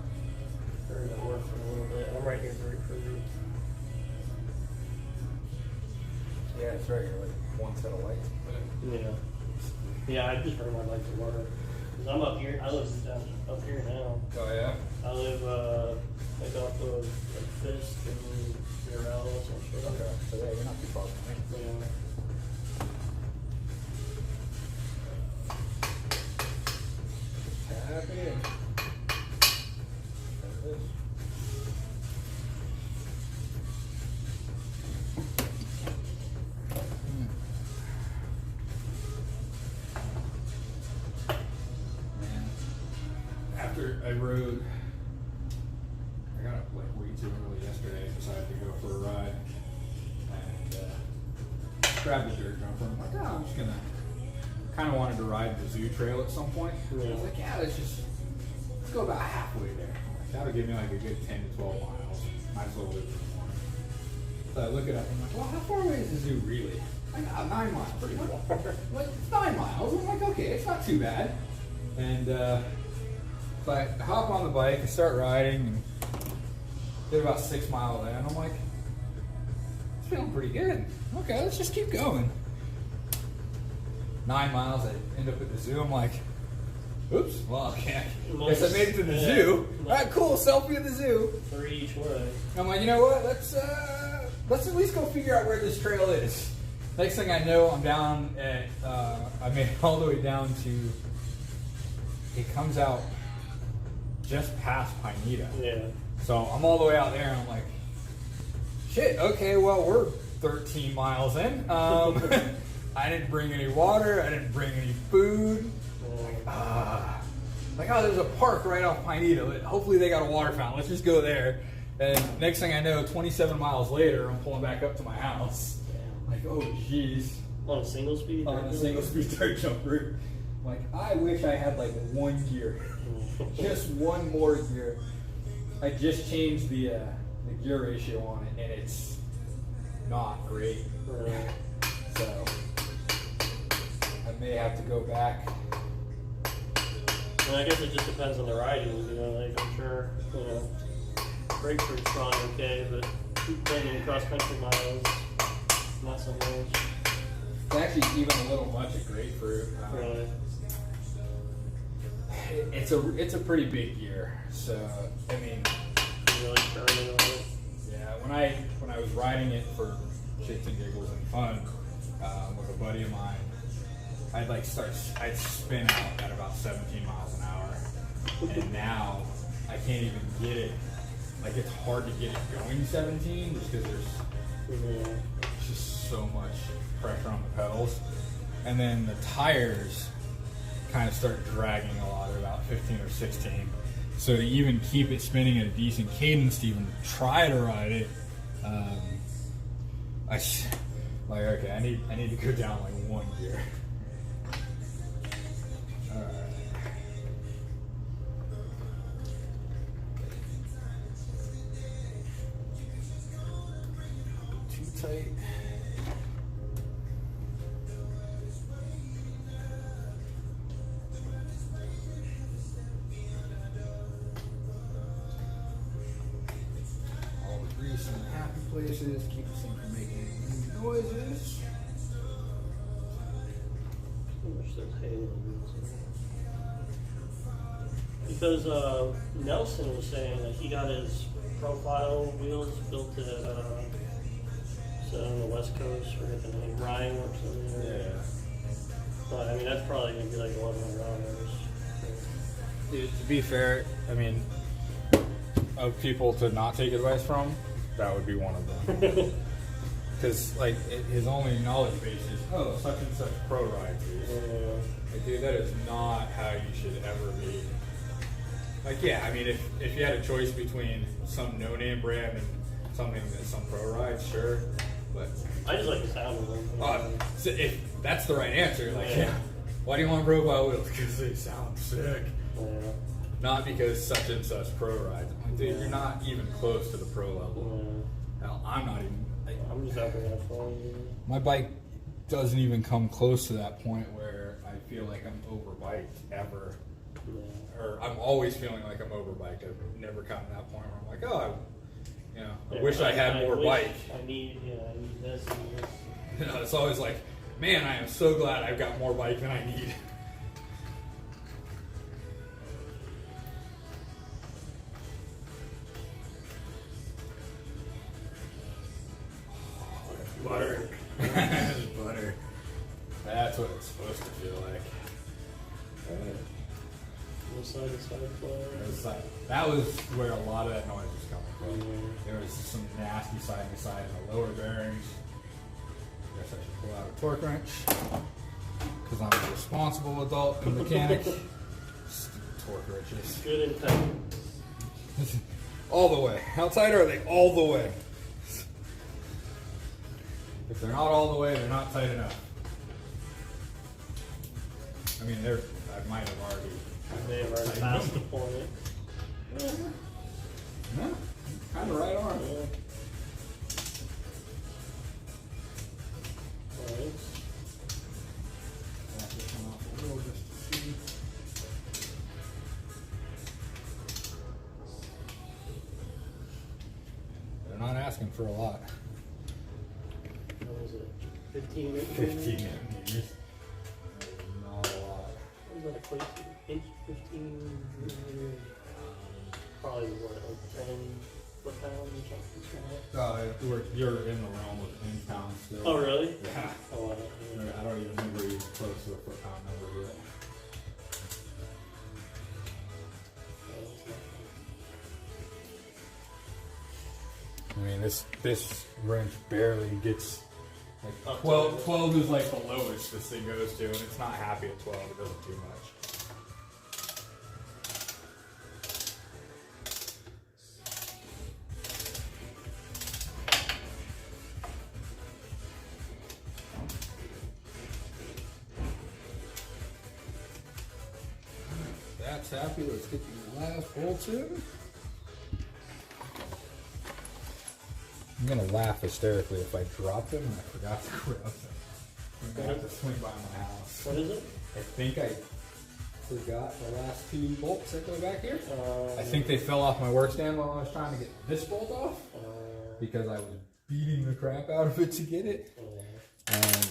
Heard it work for a little bit. I'm right here for you. Yeah, that's right. You're like one set of lights. Yeah. Yeah, I just heard my lights to work. Cause I'm up here. I live down up here now. Oh yeah. I live like off of like Fisk and Zerell and shit. Okay. So yeah, you're not too far from me. Yeah. Tap it in. There it is. Man, after I rode, I got up like way too early yesterday and decided to go for a ride. And grabbed the dirt jumper. I'm like, oh, I'm just gonna. Kind of wanted to ride the zoo trail at some point. Yeah. I was like, yeah, let's go about halfway there. That'll give me like a good 10 to 12 miles. Might as well live for the morning. So I look it up and I'm like, well, how far away is the zoo really? Like, 9 miles. Pretty far. Like, it's 9 miles. I'm like, okay, it's not too bad. And so I hop on the bike and start riding and did about 6 miles in. I'm like, it's feeling pretty good. Okay, let's just keep going. 9 miles, I end up at the zoo. I'm like, oops, well, okay. I guess I made it to the zoo. All right, cool, selfie at the zoo. 3 each way. I'm like, you know what? Let's at least go figure out where this trail is. Next thing I know, I'm down at. I made it all the way down to. It comes out just past Pineda. Yeah. So I'm all the way out there, and I'm like, shit. Okay, well, we're 13 miles in. I didn't bring any water. I didn't bring any food. Like, oh, there's a park right off Pineda. Hopefully they got a water fountain. Let's just go there. And next thing I know, 27 miles later, I'm pulling back up to my house. Like, oh, jeez. On a single speed? On a single speed dirt jumper. Like, I wish I had like one gear. Just one more gear. I just changed the gear ratio on it, and it's not great. So I may have to go back. And I guess it just depends on the riding, you know, like I'm sure, you know, brakes are strong okay, but bending cross country miles, not so much. It's actually even a little much of grapefruit. Really? It's a pretty big gear, so I mean, You really burning on it. yeah. When I was riding it for shits and giggles and fun with a buddy of mine, I'd spin out at about 17 miles an hour, and now I can't even get it. Like, it's hard to get it going 17 just because there's just so much pressure on the pedals, and then the tires kind of start dragging a lot at about 15 or 16. So to even keep it spinning at a decent cadence, to even try to ride it, okay, I need to go down like one gear. All right. Too tight. All the grease in the happy places, keep this thing from making any noises. Because Nelson was saying that he got his profile wheels built at on the West Coast, forget the name, Ryan works over there. Yeah. But I mean, that's probably gonna be like $1,100. Dude, to be fair, I mean, of people to not take advice from, that would be one of them. Because like his only knowledge base is such and such pro rides. Like, dude, that is not how you should ever be. Like, yeah, I mean, if you had a choice between some no-name brand and something that some pro rides, sure, but I just like the sound of them. so if that's the right answer, like, yeah, why do you want profile wheels? Because they sound sick. Yeah. Not because such and such pro rides. I'm like, dude, you're not even close to the pro level. Hell, I'm not even. Like, I'm just out there having fun. my bike doesn't even come close to that point where I feel like I'm overbiked ever. Or I'm always feeling like I'm overbiked. I've never gotten to that point where I'm like, I wish I had more bike. I need this and this. You know, it's always like, man, I am so glad I've got more bike than I need. Butter. Butter. That's what it's supposed to feel like. That was where a lot of that noise was coming from. There was some nasty side to side in the lower bearings. I guess I should pull out a torque wrench because I'm a responsible adult and mechanic. Stupid torque wrenches. Good intent. All the way. How tight are they? All the way. If they're not all the way, they're not tight enough. I mean, I might have already. They have already passed the point. No, kind of right on. Yeah. Alright. Back this one off a little just to see. They're not asking for a lot. What was it? 15 inches? 15 millimeters. Not a lot. What was that equate to? Inch 15? Probably what, like 10 foot-pounds or something? You're in the realm of inch pounds still. Oh, really? Yeah. Oh, wow. I don't even think we're even close to the foot pound number yet. I mean, this wrench barely gets like 12. 12 is like the lowest this thing goes to, and it's not happy at 12. It doesn't do much. That's happy. Let's get these last bolts in. I'm gonna laugh hysterically if I drop them and I forgot to grab them. I'm gonna have to swing by my house. What is it? I think I forgot the last two bolts that go back here. I think they fell off my work stand while I was trying to get this bolt off because I was beating the crap out of it to get it.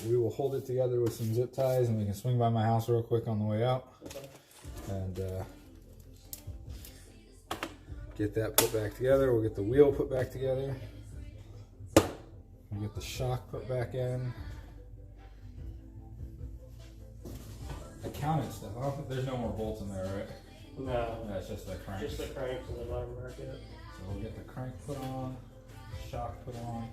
We will hold it together with some zip ties and we can swing by my house real quick on the way out. And get that put back together. We'll get the wheel put back together. We'll get the shock put back in. I counted stuff. I don't think there's no more bolts in there, right? No. That's just the crank. Just the cranks and the bottom bracket. So we'll get the crank put on, shock put on.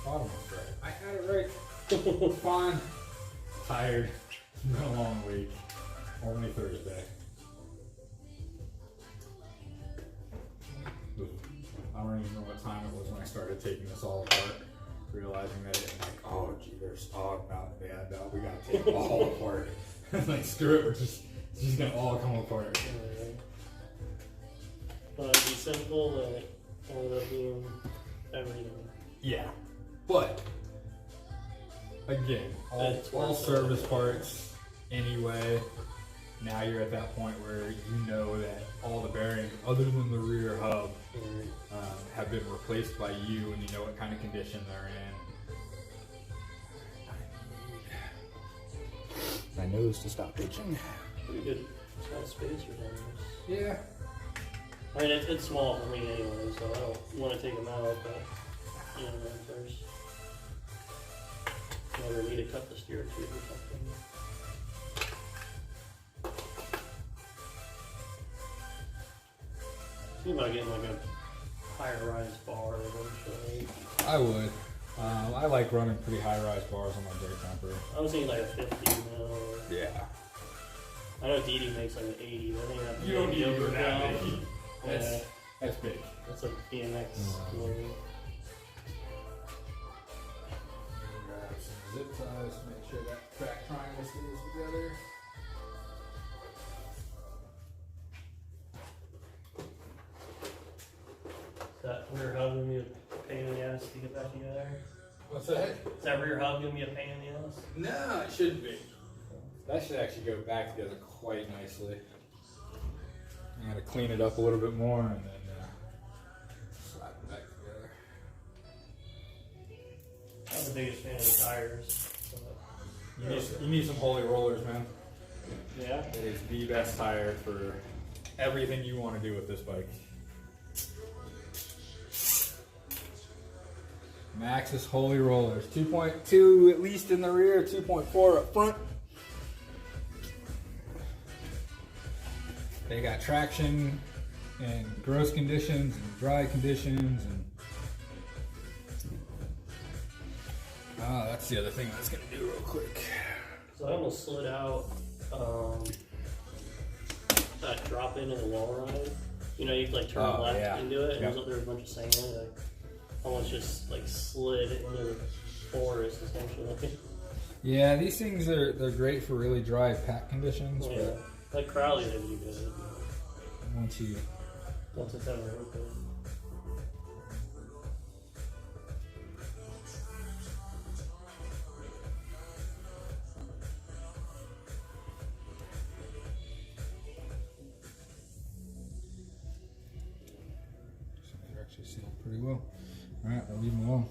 Bottom was right. I had it right. Fine. Tired. It's been a long week. Only Thursday. I don't even know what time it was when I started taking this all apart. Realizing that it, like, oh gee, there's no, we gotta take it all apart. Like, screw it, it's just gonna all come apart. simple that it ended up being everything. Yeah, but again, all service parts anyway. Now you're at that point where you know that all the bearings, other than the rear hub, have been replaced by you, and you know what kind of condition they're in. My nose to stop itching. Pretty good size spacer down this. Yeah. I mean, it's small for me anyway, so I don't want to take them out, but, you know, first. Never need to cut the steer tube or something. See about getting like a higher rise bar eventually. I would. I like running pretty high rise bars on my brake jumper. I was thinking like a 50 mil. Yeah. I know DD makes like an 80, but I think that's You don't need to go over that now. big. Yeah, That's big. that's a BMX logo. Grab some zip ties to make sure that track triangle stays together. Is that rear hub gonna be a pain in the ass to get back together? What's that? Is that rear hub gonna be a pain in the ass? No, it shouldn't be. That should actually go back together quite nicely. I gotta clean it up a little bit more and then slap it back together. I'm the biggest fan of the tires. You need some holy rollers, man. Yeah. It is the best tire for everything you want to do with this bike. Maxxis Holy Rollers, 2.2 at least in the rear, 2.4 up front. They got traction in gross conditions and dry conditions, and that's the other thing I was gonna do real quick. So I almost slid out that drop into the wall ride. You know, you could like turn left yeah. into it, and Yep. there was a bunch of sand. I almost just like slid into the forest essentially. Yeah, these things they're great for really dry pack conditions, Yeah, but like Crowley, they'd be good once you once it's ever open. they're actually sealed pretty well. All right, I'll leave them alone.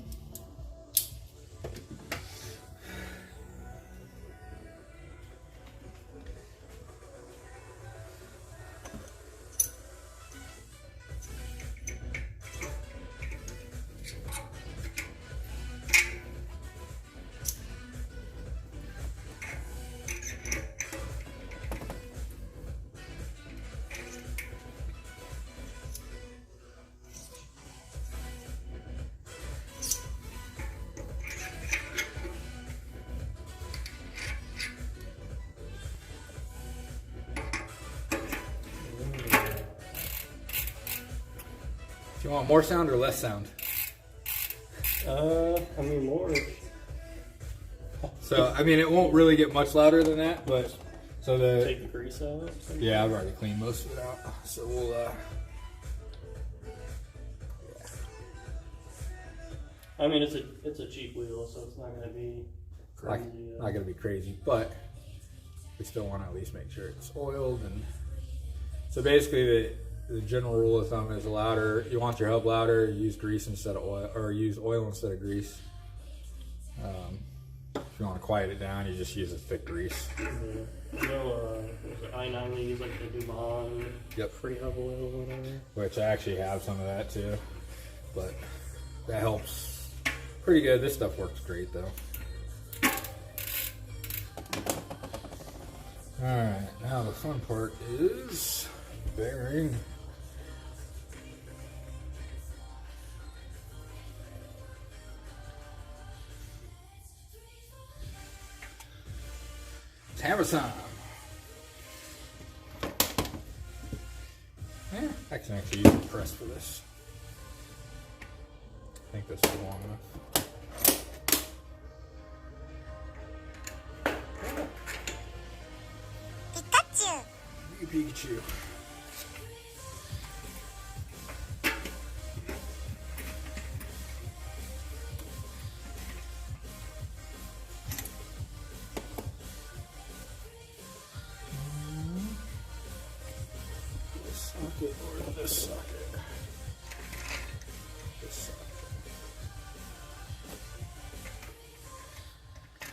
Do you want more sound or less sound? I mean more. So, I mean, it won't really get much louder than that, but so Take the grease out. yeah, I've already cleaned most of it out. So we'll I mean, it's a cheap wheel, so it's not gonna be like, crazy. not gonna be crazy, but we still want to at least make sure it's oiled. And so basically, the general rule of thumb is you want your hub louder, use grease instead of oil, or use oil instead of grease. If you want to quiet it down, you just use a thick grease. Yeah. You know, I-9 they use like the Duman Yep. free hub oil or whatever. Which I actually have some of that too, but that helps pretty good. This stuff works great though. Alright, now the fun part is bearing. It's hammer time. Yeah, I can actually use a press for this. I think this is long enough. Pikachu. Pikachu. Just suck it. Just suck it.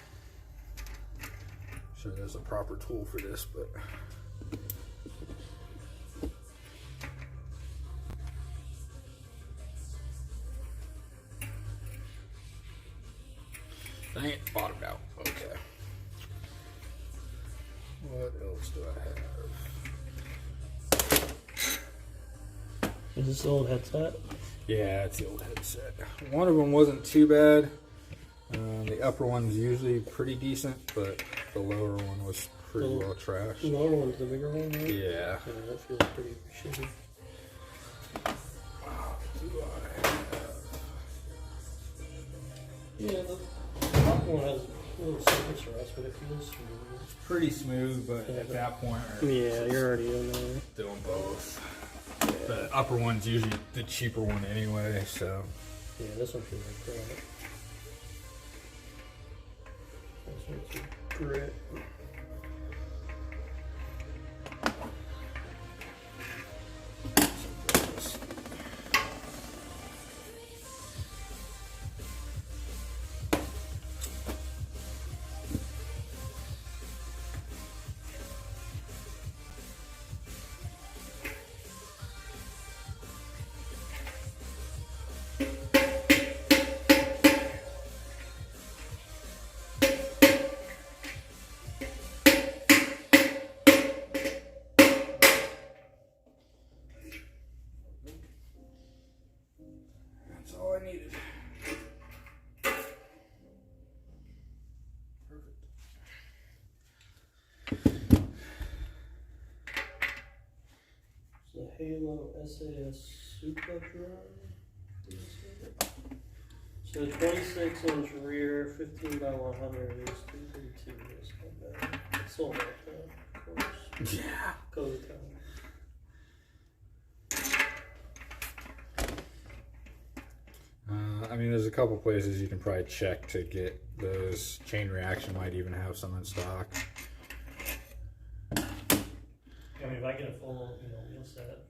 Sure, there's a proper tool for this, but. Dang it, bottomed out. Okay. What else do I have? Is this the old headset? Yeah, it's the old headset. One of them wasn't too bad. The upper one's usually pretty decent, but the lower one was pretty well trashed. The lower one's the bigger one, right? Yeah. Yeah, that feels pretty shitty. Do I have? Yeah, the top one has a little surface rust, but it feels smooth. Pretty smooth, but at that point, Yeah, you're already in there. doing both. The upper one's usually the cheaper one anyway, so. Yeah, this one feels like crap. This one's grit. That's all I needed. It's the Halo SAS Super Drive. So 26-inch rear, 15 by 100 is 232. It's not bad. It's sold out though, of course. Yeah. Code time. I mean, there's a couple places you can probably check to get those. Chain Reaction might even have some in stock. I mean, if I get a full, wheel set,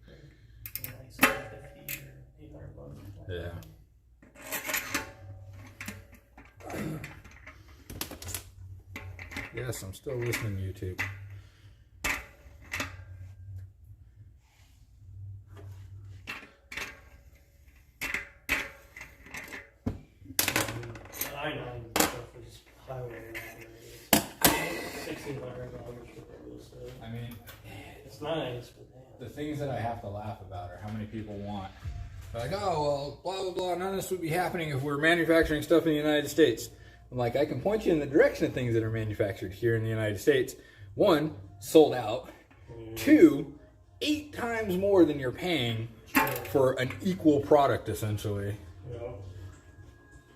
like 750 or 800 bucks. Yeah. Yes, I'm still listening to YouTube. I know stuff is highway $1,600 for the wheel set. I mean, It's nice, but damn. the things that I have to laugh about are how many people want. They're like, oh, well, blah, blah, blah. None of this would be happening if we're manufacturing stuff in the United States. I'm like, I can point you in the direction of things that are manufactured here in the United States. One, sold out. Two, 8 times more than you're paying for an equal product, essentially.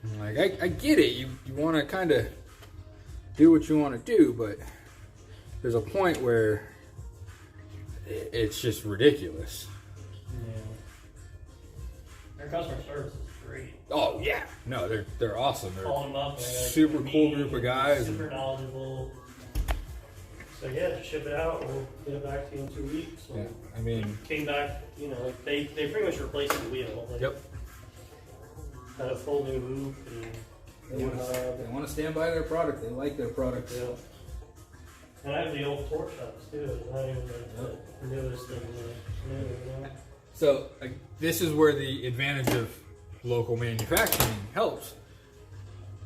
I'm like, I get it. You want to kind of do what you want to do, but there's a point where it's just ridiculous. Yeah. Their customer service is great. Oh yeah, no, they're awesome. They're Calling them up, super cool group of guys. Super knowledgeable. So yeah, just ship it out. We'll get it back to you in 2 weeks. So Yeah, I mean, came back. They pretty much replaced the wheel. Like, yep. Had a full new loop and new hub. They want to stand by their product. They like their product. Yeah. And I have the old torch hubs too. It's not even the newest and the new. So this is where the advantage of local manufacturing helps.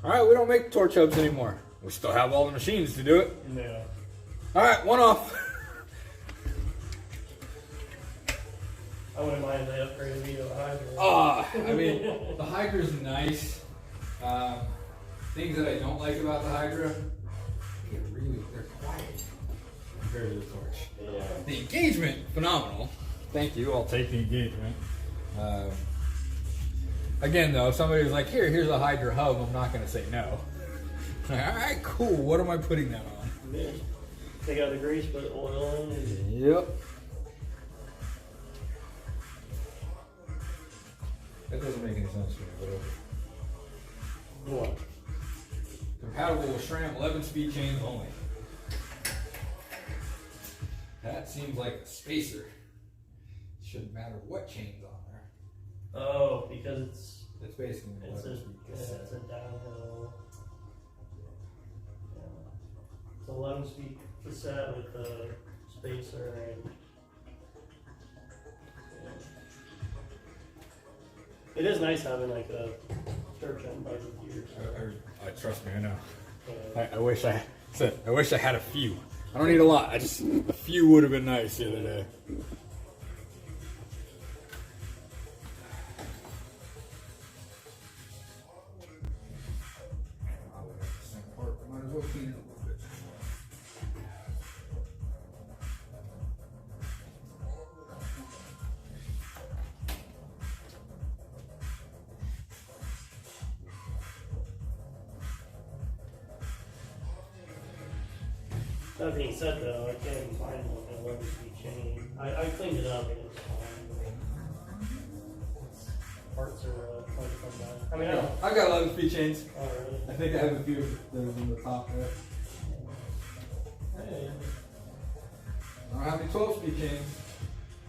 All right, we don't make torch hubs anymore. We still have all the machines to do it. Yeah. All right, one off. I wouldn't mind if they upgraded me to a Hydra. I mean, the Hydra's nice. Things that I don't like about the Hydra, they're quiet compared to the torch. Yeah. The engagement, phenomenal. Thank you. I'll take the engagement. Again, though, if somebody was like, here's a Hydra hub, I'm not going to say no. Like, all right, cool. What am I putting that on? Yeah. Take out the grease, put the oil in. And Yep. That doesn't make any sense to me, but what? compatible with SRAM 11-speed chains only. That seems like a spacer. shouldn't matter what chain's on there. Oh, because It's basically an it's 11 speed it's cassette. a downhill. Yeah. It's 11-speed cassette with a spacer and. It is nice having like a church on budget gears. I trust me, I know. Uh, I wish I had a few. I don't need a lot. A few would have been nice the other day. Might as well clean it a little bit. That being said, though, I can't even find like an 11-speed chain. I cleaned it up and it was fine. Parts are hard to come by. I mean, I don't. I've got 11 speed chains. Oh, really? I think I have a few of those on the top there. Hey, I don't have any 12 speed chains.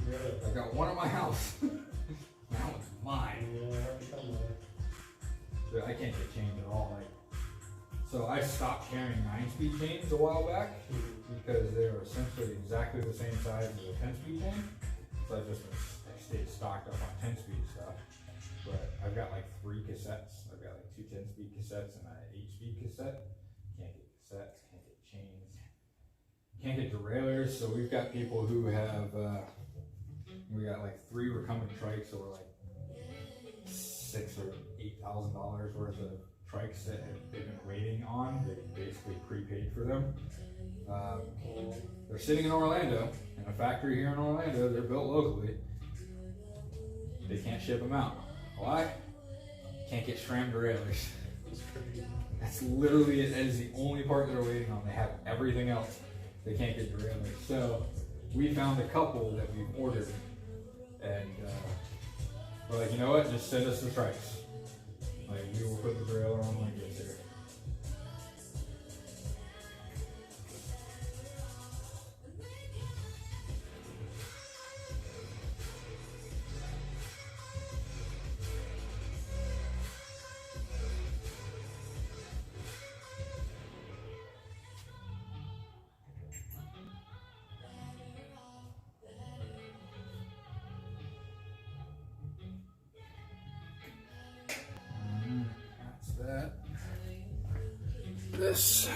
really? I got one at my house. That one's mine. Yeah, hard to come by. But I can't get chains at all. Like, so I stopped carrying 9-speed chains a while back because they were essentially exactly the same size as a 10-speed chain. So I stayed stocked up on 10-speed stuff. But I've got like 3 cassettes. I've got like 2 10-speed cassettes and an 8-speed cassette. Can't get cassettes, can't get chains, can't get derailleurs. So we've got people who have, we got like 3 recumbent trikes, so we're like $6,000 or $8,000 worth of trikes that they've been waiting on. They basically prepaid for them. They're sitting in Orlando, in a factory here in Orlando. They're built locally. They can't ship them out. Why? Can't get SRAM derailleurs. It's crazy. That's literally it. That is the only part they're waiting on. They have everything else. They can't get derailleurs. So we found a couple that we've ordered, and we're like, you know what? Just send us the trikes. Like, we will put the derailleur on when it gets here. That's that. This.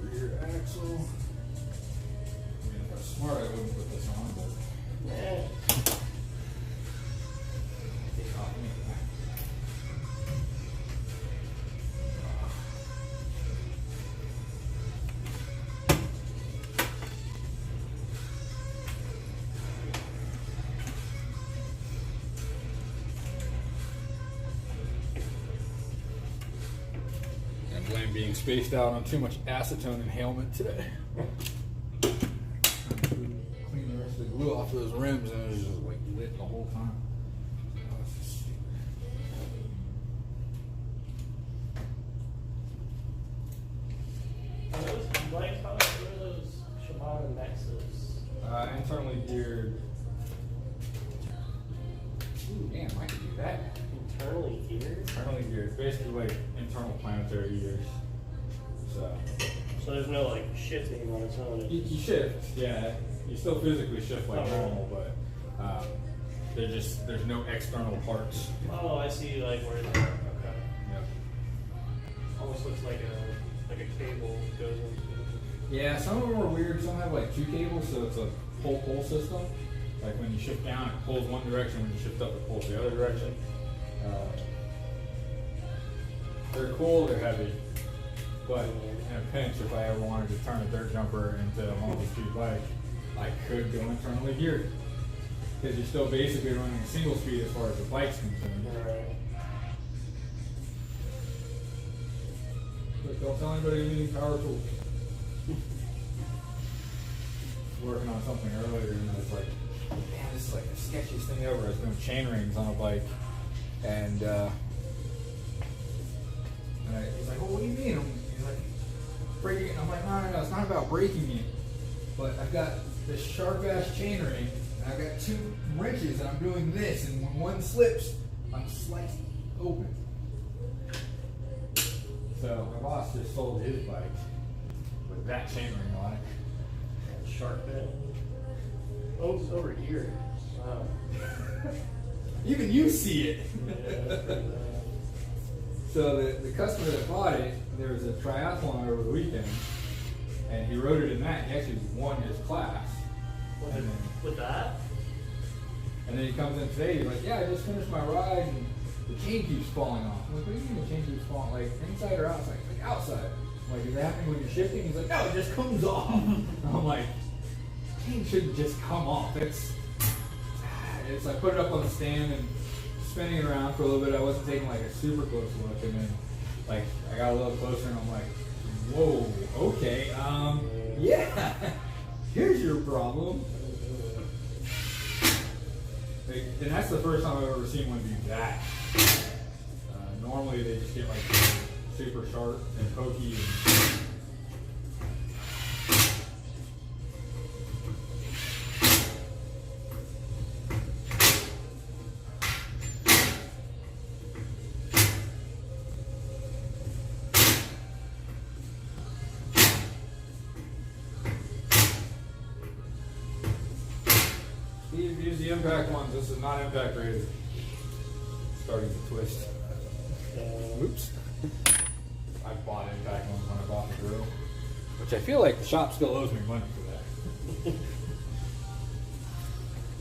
Rear axle. I mean, if I was smart, I wouldn't put this on, but Yeah. take off anyway. I blame being spaced out on too much acetone inhalement today. Clean the rest of the glue off those rims, and it was just like lit the whole time. Oh, it's just stupid. Are those bikes, what are those Shimano Nexus? Internally geared. Ooh, damn, I can do that. Internally geared? Internally geared, basically like internal planetary gears. So So there's no like shifting on its own. you shift, yeah. You still physically shift like Oh. normal, but there's no external parts. Oh, I see. Like where the okay, Yep. almost looks like a cable goes into. Yeah, some of them are weird. Some have like 2 cables, so it's a pull system. Like when you shift down, it pulls one direction. When you shift up, it pulls the other direction. They're cool. They're heavy. But in a pinch, if I ever wanted to turn a dirt jumper into a multi-speed bike, I could go internally geared. Because you're still basically running a single speed as far as the bike's concerned. Right. don't tell anybody you need power tools. Working on something earlier, and I was like, man, this is like the sketchiest thing ever. I was doing chain rings on a bike, and he's like, well, what do you mean? He's like, breaking it. I'm like, no, it's not about breaking it, but I've got this sharp ass chain ring, and I've got 2 wrenches, and I'm doing this, and when one slips, I'm slicing open. So my boss just sold his bike with that chain ring on it. Shark bit. Oh, it's over here. Wow. Even you see it. Yeah, that's pretty bad. So the customer that bought it, there was a triathlon over the weekend, and he rode it in that. He actually won his class. With that? And then he comes in today. He's like, "Yeah, I just finished my ride, and the chain keeps falling off." I'm like, "What do you mean the chain keeps falling? Like inside or outside?" Like outside. I'm like, "Is it happening when you're shifting?" He's like, "No, it just comes off." I'm like, "Chain shouldn't just come off. It's I put it up on the stand and spinning it around for a little bit. I wasn't taking like a super close look, and then like I got a little closer, and I'm like, "Whoa, okay, yeah, here's your problem." And that's the first time I've ever seen one do that. Normally they just get like super sharp and pokey. Use the impact ones. This is not impact rated. Starting to twist. Oops. I bought impact ones when I bought the drill, which I feel like the shop still owes me money for that.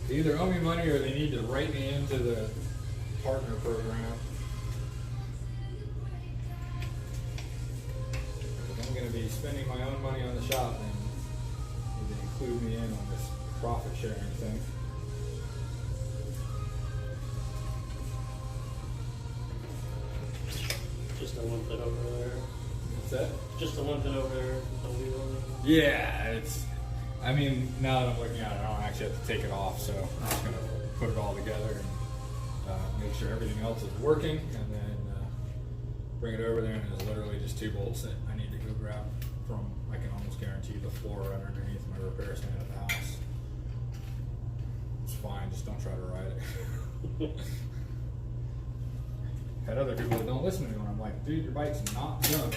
They either owe me money or they need to write me into the partner program. If I'm going to be spending my own money on the shop, then they need to include me in on this profit sharing thing. Just a limp it over there. What's that? Just a limp it over there. The wheel. Yeah, it's. I mean, now that I'm looking at it, I don't actually have to take it off, so I'm just gonna put it all together and make sure everything else is working, and then bring it over there. And there's literally just 2 bolts that I need to go grab from. I can almost guarantee the floor underneath my repair stand at the house. It's fine, just don't try to ride it. Had other people that don't listen to me when I'm like, "Dude, your bike's not done.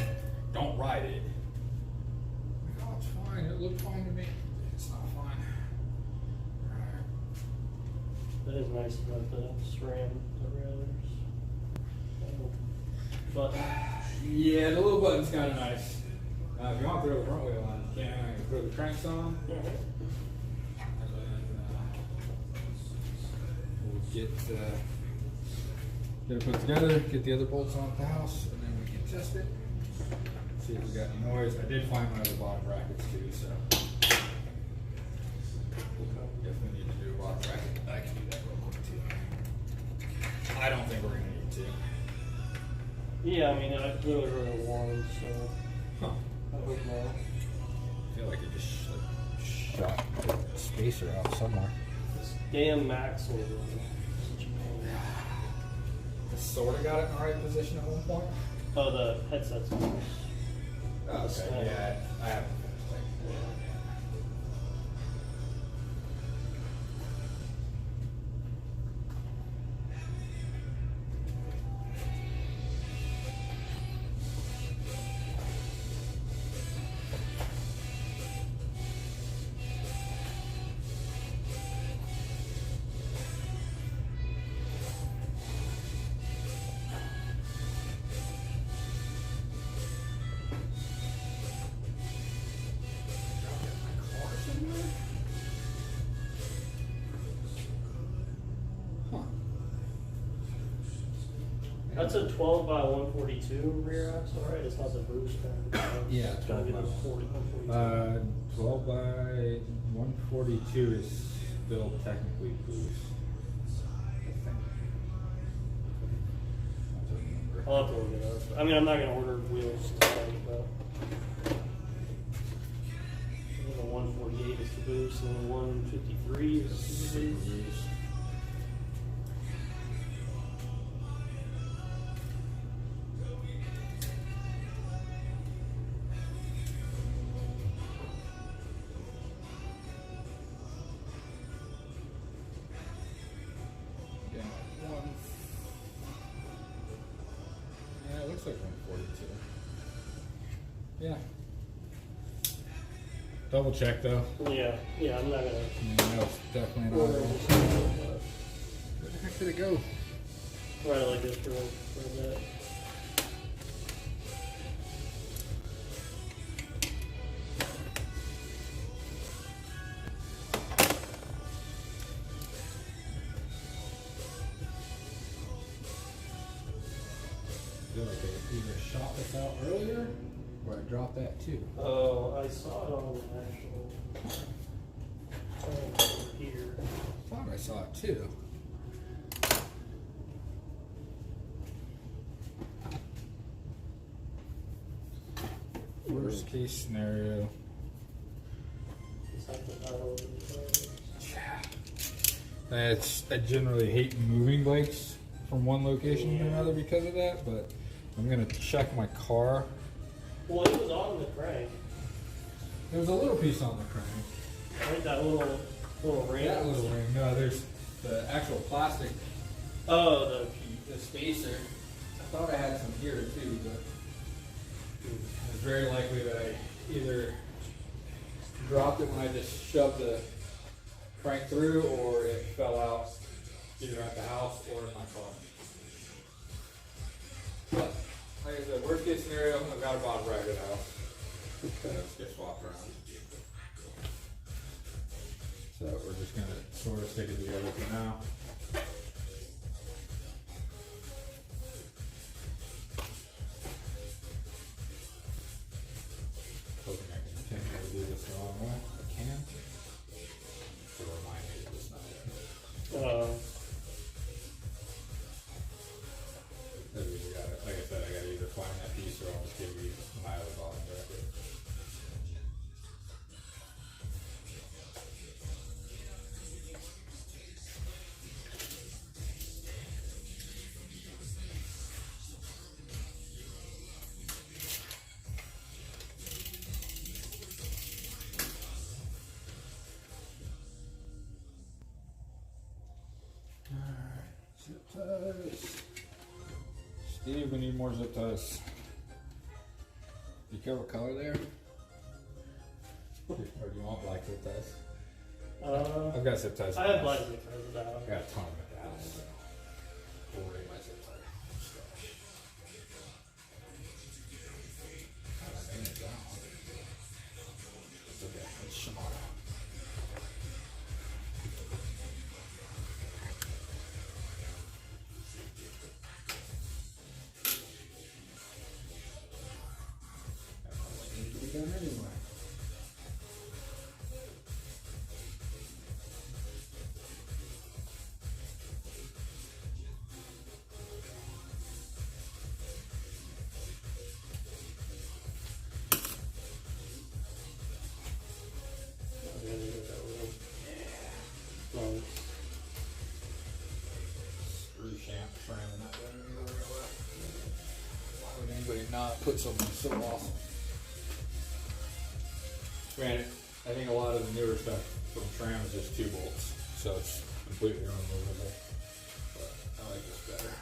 Don't ride it." I'm like, "Oh, it's fine. It looked fine to me." It's not fine. Alright. That is nice about the SRAM, the railers. But Yeah, the little button's kind of nice. If you want to throw the front wheel on, you can. I can throw the cranks on. And then we'll get it put together, get the other bolts on at the house, and then we can test it. See if we got any noise. I did find my other bottom brackets too, so if we need to do a bottom bracket, I can do that real quick too. I don't think we're gonna need to. yeah, I mean, I literally wrote a 1, so Huh. I hope not. I feel like it just shot the spacer out somewhere. This damn Maxwell. Such a pain. Sort of got it in the right position at one point. Oh, the headset's on. Oh, okay, yeah, I haven't finished it. That's a 12 by 142 rear axle, right? It's not the boost. Yeah, it's gotta be the 12 40, 142. 12 by 142 is still technically boost. I think. I don't remember. I'll have to look it up. I mean, I'm not gonna order wheels tonight, but the 148 is the boost, and the 153 is the boost. Yeah, it looks like 142. Yeah. Double check though. Yeah, I'm not gonna No, it's definitely not. order Where this tonight, the heck did it go? but ride it like this for a bit. I feel like I either shot this out earlier or I dropped that too. Oh, I saw it on the actual here. I thought I saw it too. Worst case scenario. It's like the title of the Yeah. I generally hate moving bikes from one location to another because of that, but I'm gonna check my car. Well, it was on the crank. There was a little piece on the crank. Right, that little ring. That little ring. No, there's the actual plastic, Oh, the spacer. I thought I had some here too, but it's very likely that I either dropped it when I just shoved the crank through, or it fell out either at the house or in my car. But like I said, worst case scenario, I've got a bottom bracket out. Let's get swapped around. So we're just gonna sort of stick it together for now. Hoping I can continue to do this the wrong way. I can. So remind me that it's not there. Like I said, I gotta either find that piece or I'll just give you my other bottom bracket. Zip ties. Steve, we need more zip ties. Do you care what color they are? Or do you want black zip ties? I've got zip ties. I have black zip ties at the house. I got a ton of them at the house. So we'll rate my zip tie. God, I made it down. It's okay. It's Shimano. Need to be done anyway. I'm gonna get that little long. Screw shank framing that thing either way. Why would anybody not put something so awesome? Granted, I think a lot of the newer stuff from Tram is just 2 bolts, so it's completely unmovable. But I like this better.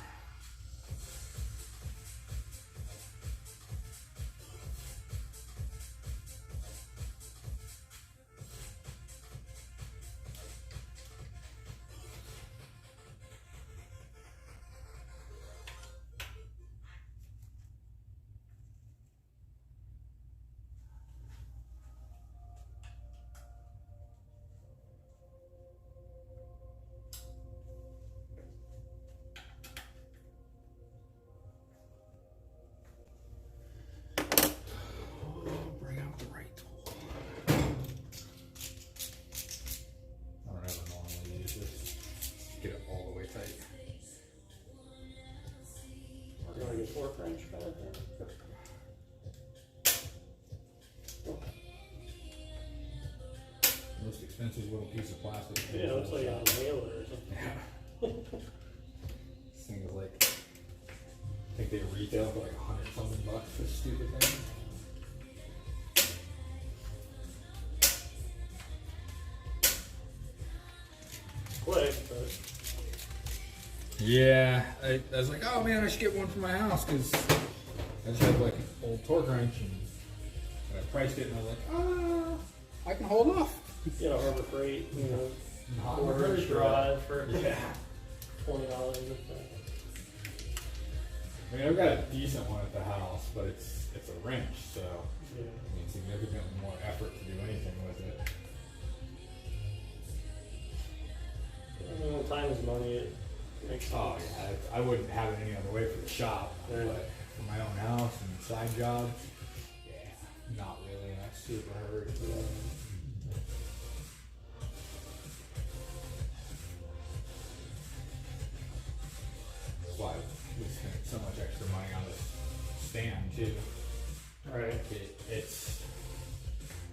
wrench kind of thing. Most expensive little piece of plastic. Yeah, it looks like a inhaler or something. Yeah. This thing is like, I think they retail for like $100 something for this stupid thing. Quick, but Yeah, I was like, oh man, I should get one for my house because I just have like an old torque wrench and I priced it and I was like, I can hold off. get a Harbor Freight, you know, Not 4 really inch sure. drive for Yeah. $20. I mean, I've got a decent one at the house, but it's a wrench, so Yeah. I mean, significantly more effort to do anything with it. When time is money, it makes sense. Oh yeah, I wouldn't have it any other way for the shop, Yeah. but for my own house and side jobs, yeah, not really in a super hurry for that. That's why we spent so much extra money on this stand too. Right. It's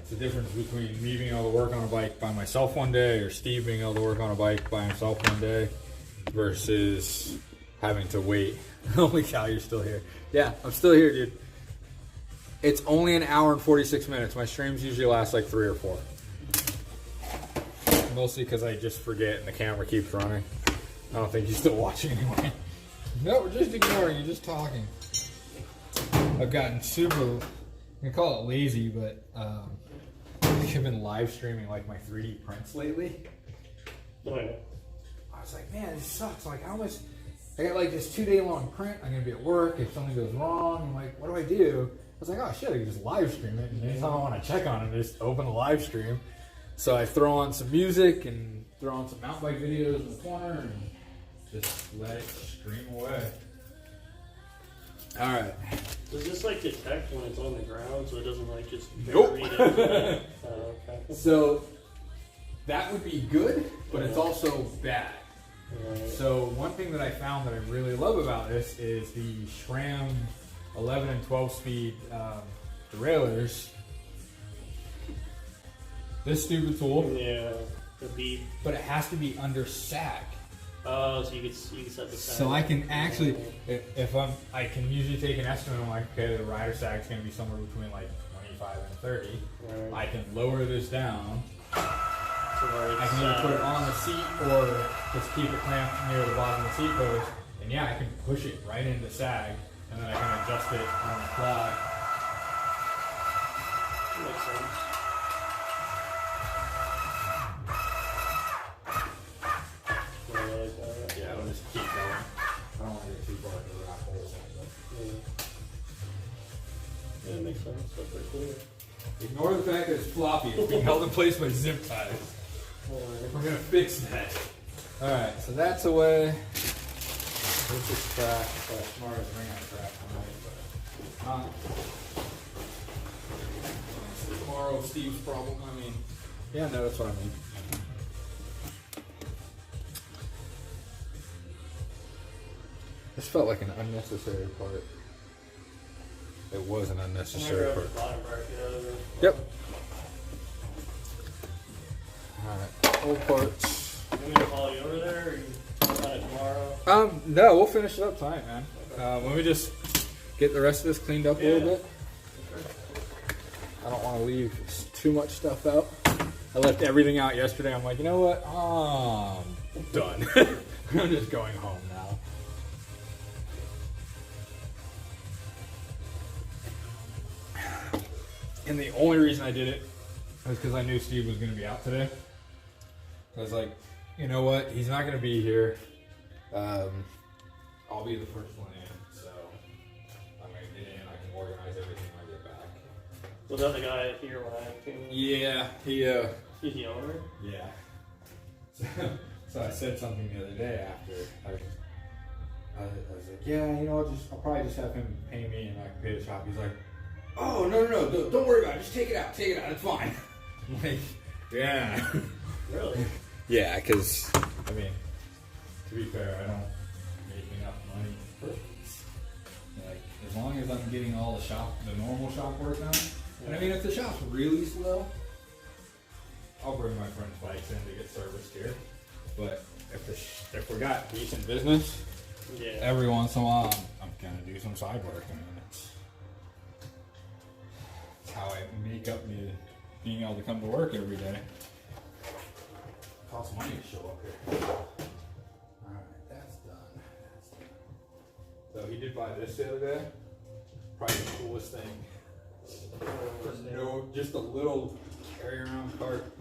the difference between me being able to work on a bike by myself one day or Steve being able to work on a bike by himself one day versus having to wait. Holy cow, you're still here. Yeah, I'm still here, dude. It's only an hour and 46 minutes. My streams usually last like 3 or 4. Mostly because I just forget and the camera keeps running. I don't think he's still watching anyway. No, we're just ignoring you, just talking. I've gotten super, I call it lazy, but I've been live streaming like my 3D prints lately. Oh, yeah. I was like, man, this sucks. Like, how much? I got like this 2-day long print. I'm gonna be at work. If something goes wrong, I'm like, what do I do? I was like, oh shit, I can just live stream it. And anytime I want to check on it, I just open the live stream. So I throw on some music and throw on some mountain bike videos in the corner and just let it stream away. All right. Does this like detect when it's on the ground so it doesn't like just Nope. read it? Oh, okay. So that would be good, but it's also bad. Right. So one thing that I found that I really love about this is the SRAM 11 and 12 speed derailleurs. This stupid tool, Yeah, the beep. but it has to be under sag. Oh, so you can set the So I can actually, if I can usually take an estimate. I'm like, okay, the rider sag is going to be somewhere between like 25 and 30. Right. I can lower this down. So where I it's, can either put it on the seat or just keep it clamped near the bottom of the seat post. And yeah, I can push it right into sag, and then I can adjust it on the fly. Makes sense. Yeah, I like that. Yeah, I'll just keep going. I don't want to get too far into the rabbit hole. Yeah, it makes sense. That's pretty cool. Ignore the fact that it's floppy. It's being held in place by zip ties. Alright. We're gonna fix that. All right, so that's away. This is track. Tomorrow's ring on track tonight, but tomorrow Steve's problem. I mean, yeah, no, that's what I mean. This felt like an unnecessary part. It was an I'm gonna unnecessary grab the part. bottom bracket out of there. Yep. Alright, old parts. You want me to follow you over there, or you work on it tomorrow? No, we'll finish it up tonight, man. Let me just get the rest of this cleaned up a little bit. I don't want to leave too much stuff out. I left everything out yesterday. I'm like, you know what? I'm done. I'm just going home now. And the only reason I did it was because I knew Steve was going to be out today. I was like, you know what? He's not going to be here. I'll be the first one in, so I'm going to get in. I can organize everything when I get back. Was that the guy here when I came? Yeah, He's the owner? yeah. So I said something the other day after. I was like, yeah, you know, I'll probably just have him pay me and I can pay the shop. He's like, oh, no, don't worry about it. Just take it out, it's fine. I'm like, yeah. Really? Yeah, because, I mean, to be fair, I don't make enough money for like as long as I'm getting all the normal shop work done. And I mean, if the shop's really slow, I'll bring my friend's bikes in to get serviced here. But if we got decent business, Yeah. every once in a while I'm gonna do some side work. I mean, it's how I make up me being able to come to work every day. Costs money to show up here. Alright, that's done. So he did buy this the other day. Probably the coolest thing. Just a little carry around cart.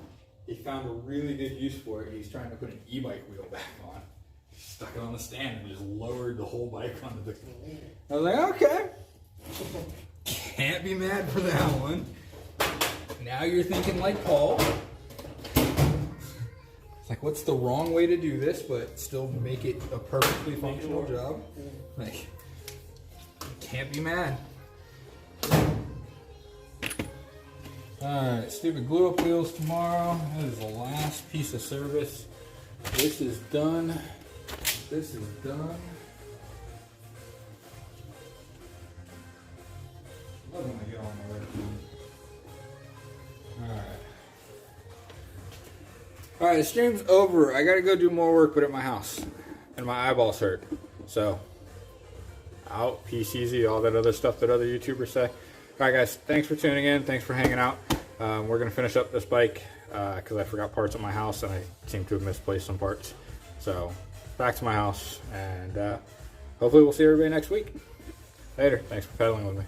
He found a really good use for it. He's trying to put an e-bike wheel back on. He stuck it on the stand and just lowered the whole bike onto the. I was like, okay. Can't be mad for that one. Now you're thinking like Paul. It's like, what's the wrong way to do this, but still make it a perfectly functional job? Like, can't be mad. Alright, stupid glue up wheels tomorrow. That is the last piece of service. This is done. This is done. I love when I get all my work done. Alright. Alright, the stream's over. I gotta go do more work, but at my house. And my eyeballs hurt. So, out, peace easy, all that other stuff that other YouTubers say. Alright guys, thanks for tuning in. Thanks for hanging out. We're going to finish up this bike because I forgot parts at my house and I seem to have misplaced some parts. So, back to my house and hopefully we'll see everybody next week. Later. Thanks for pedaling with me.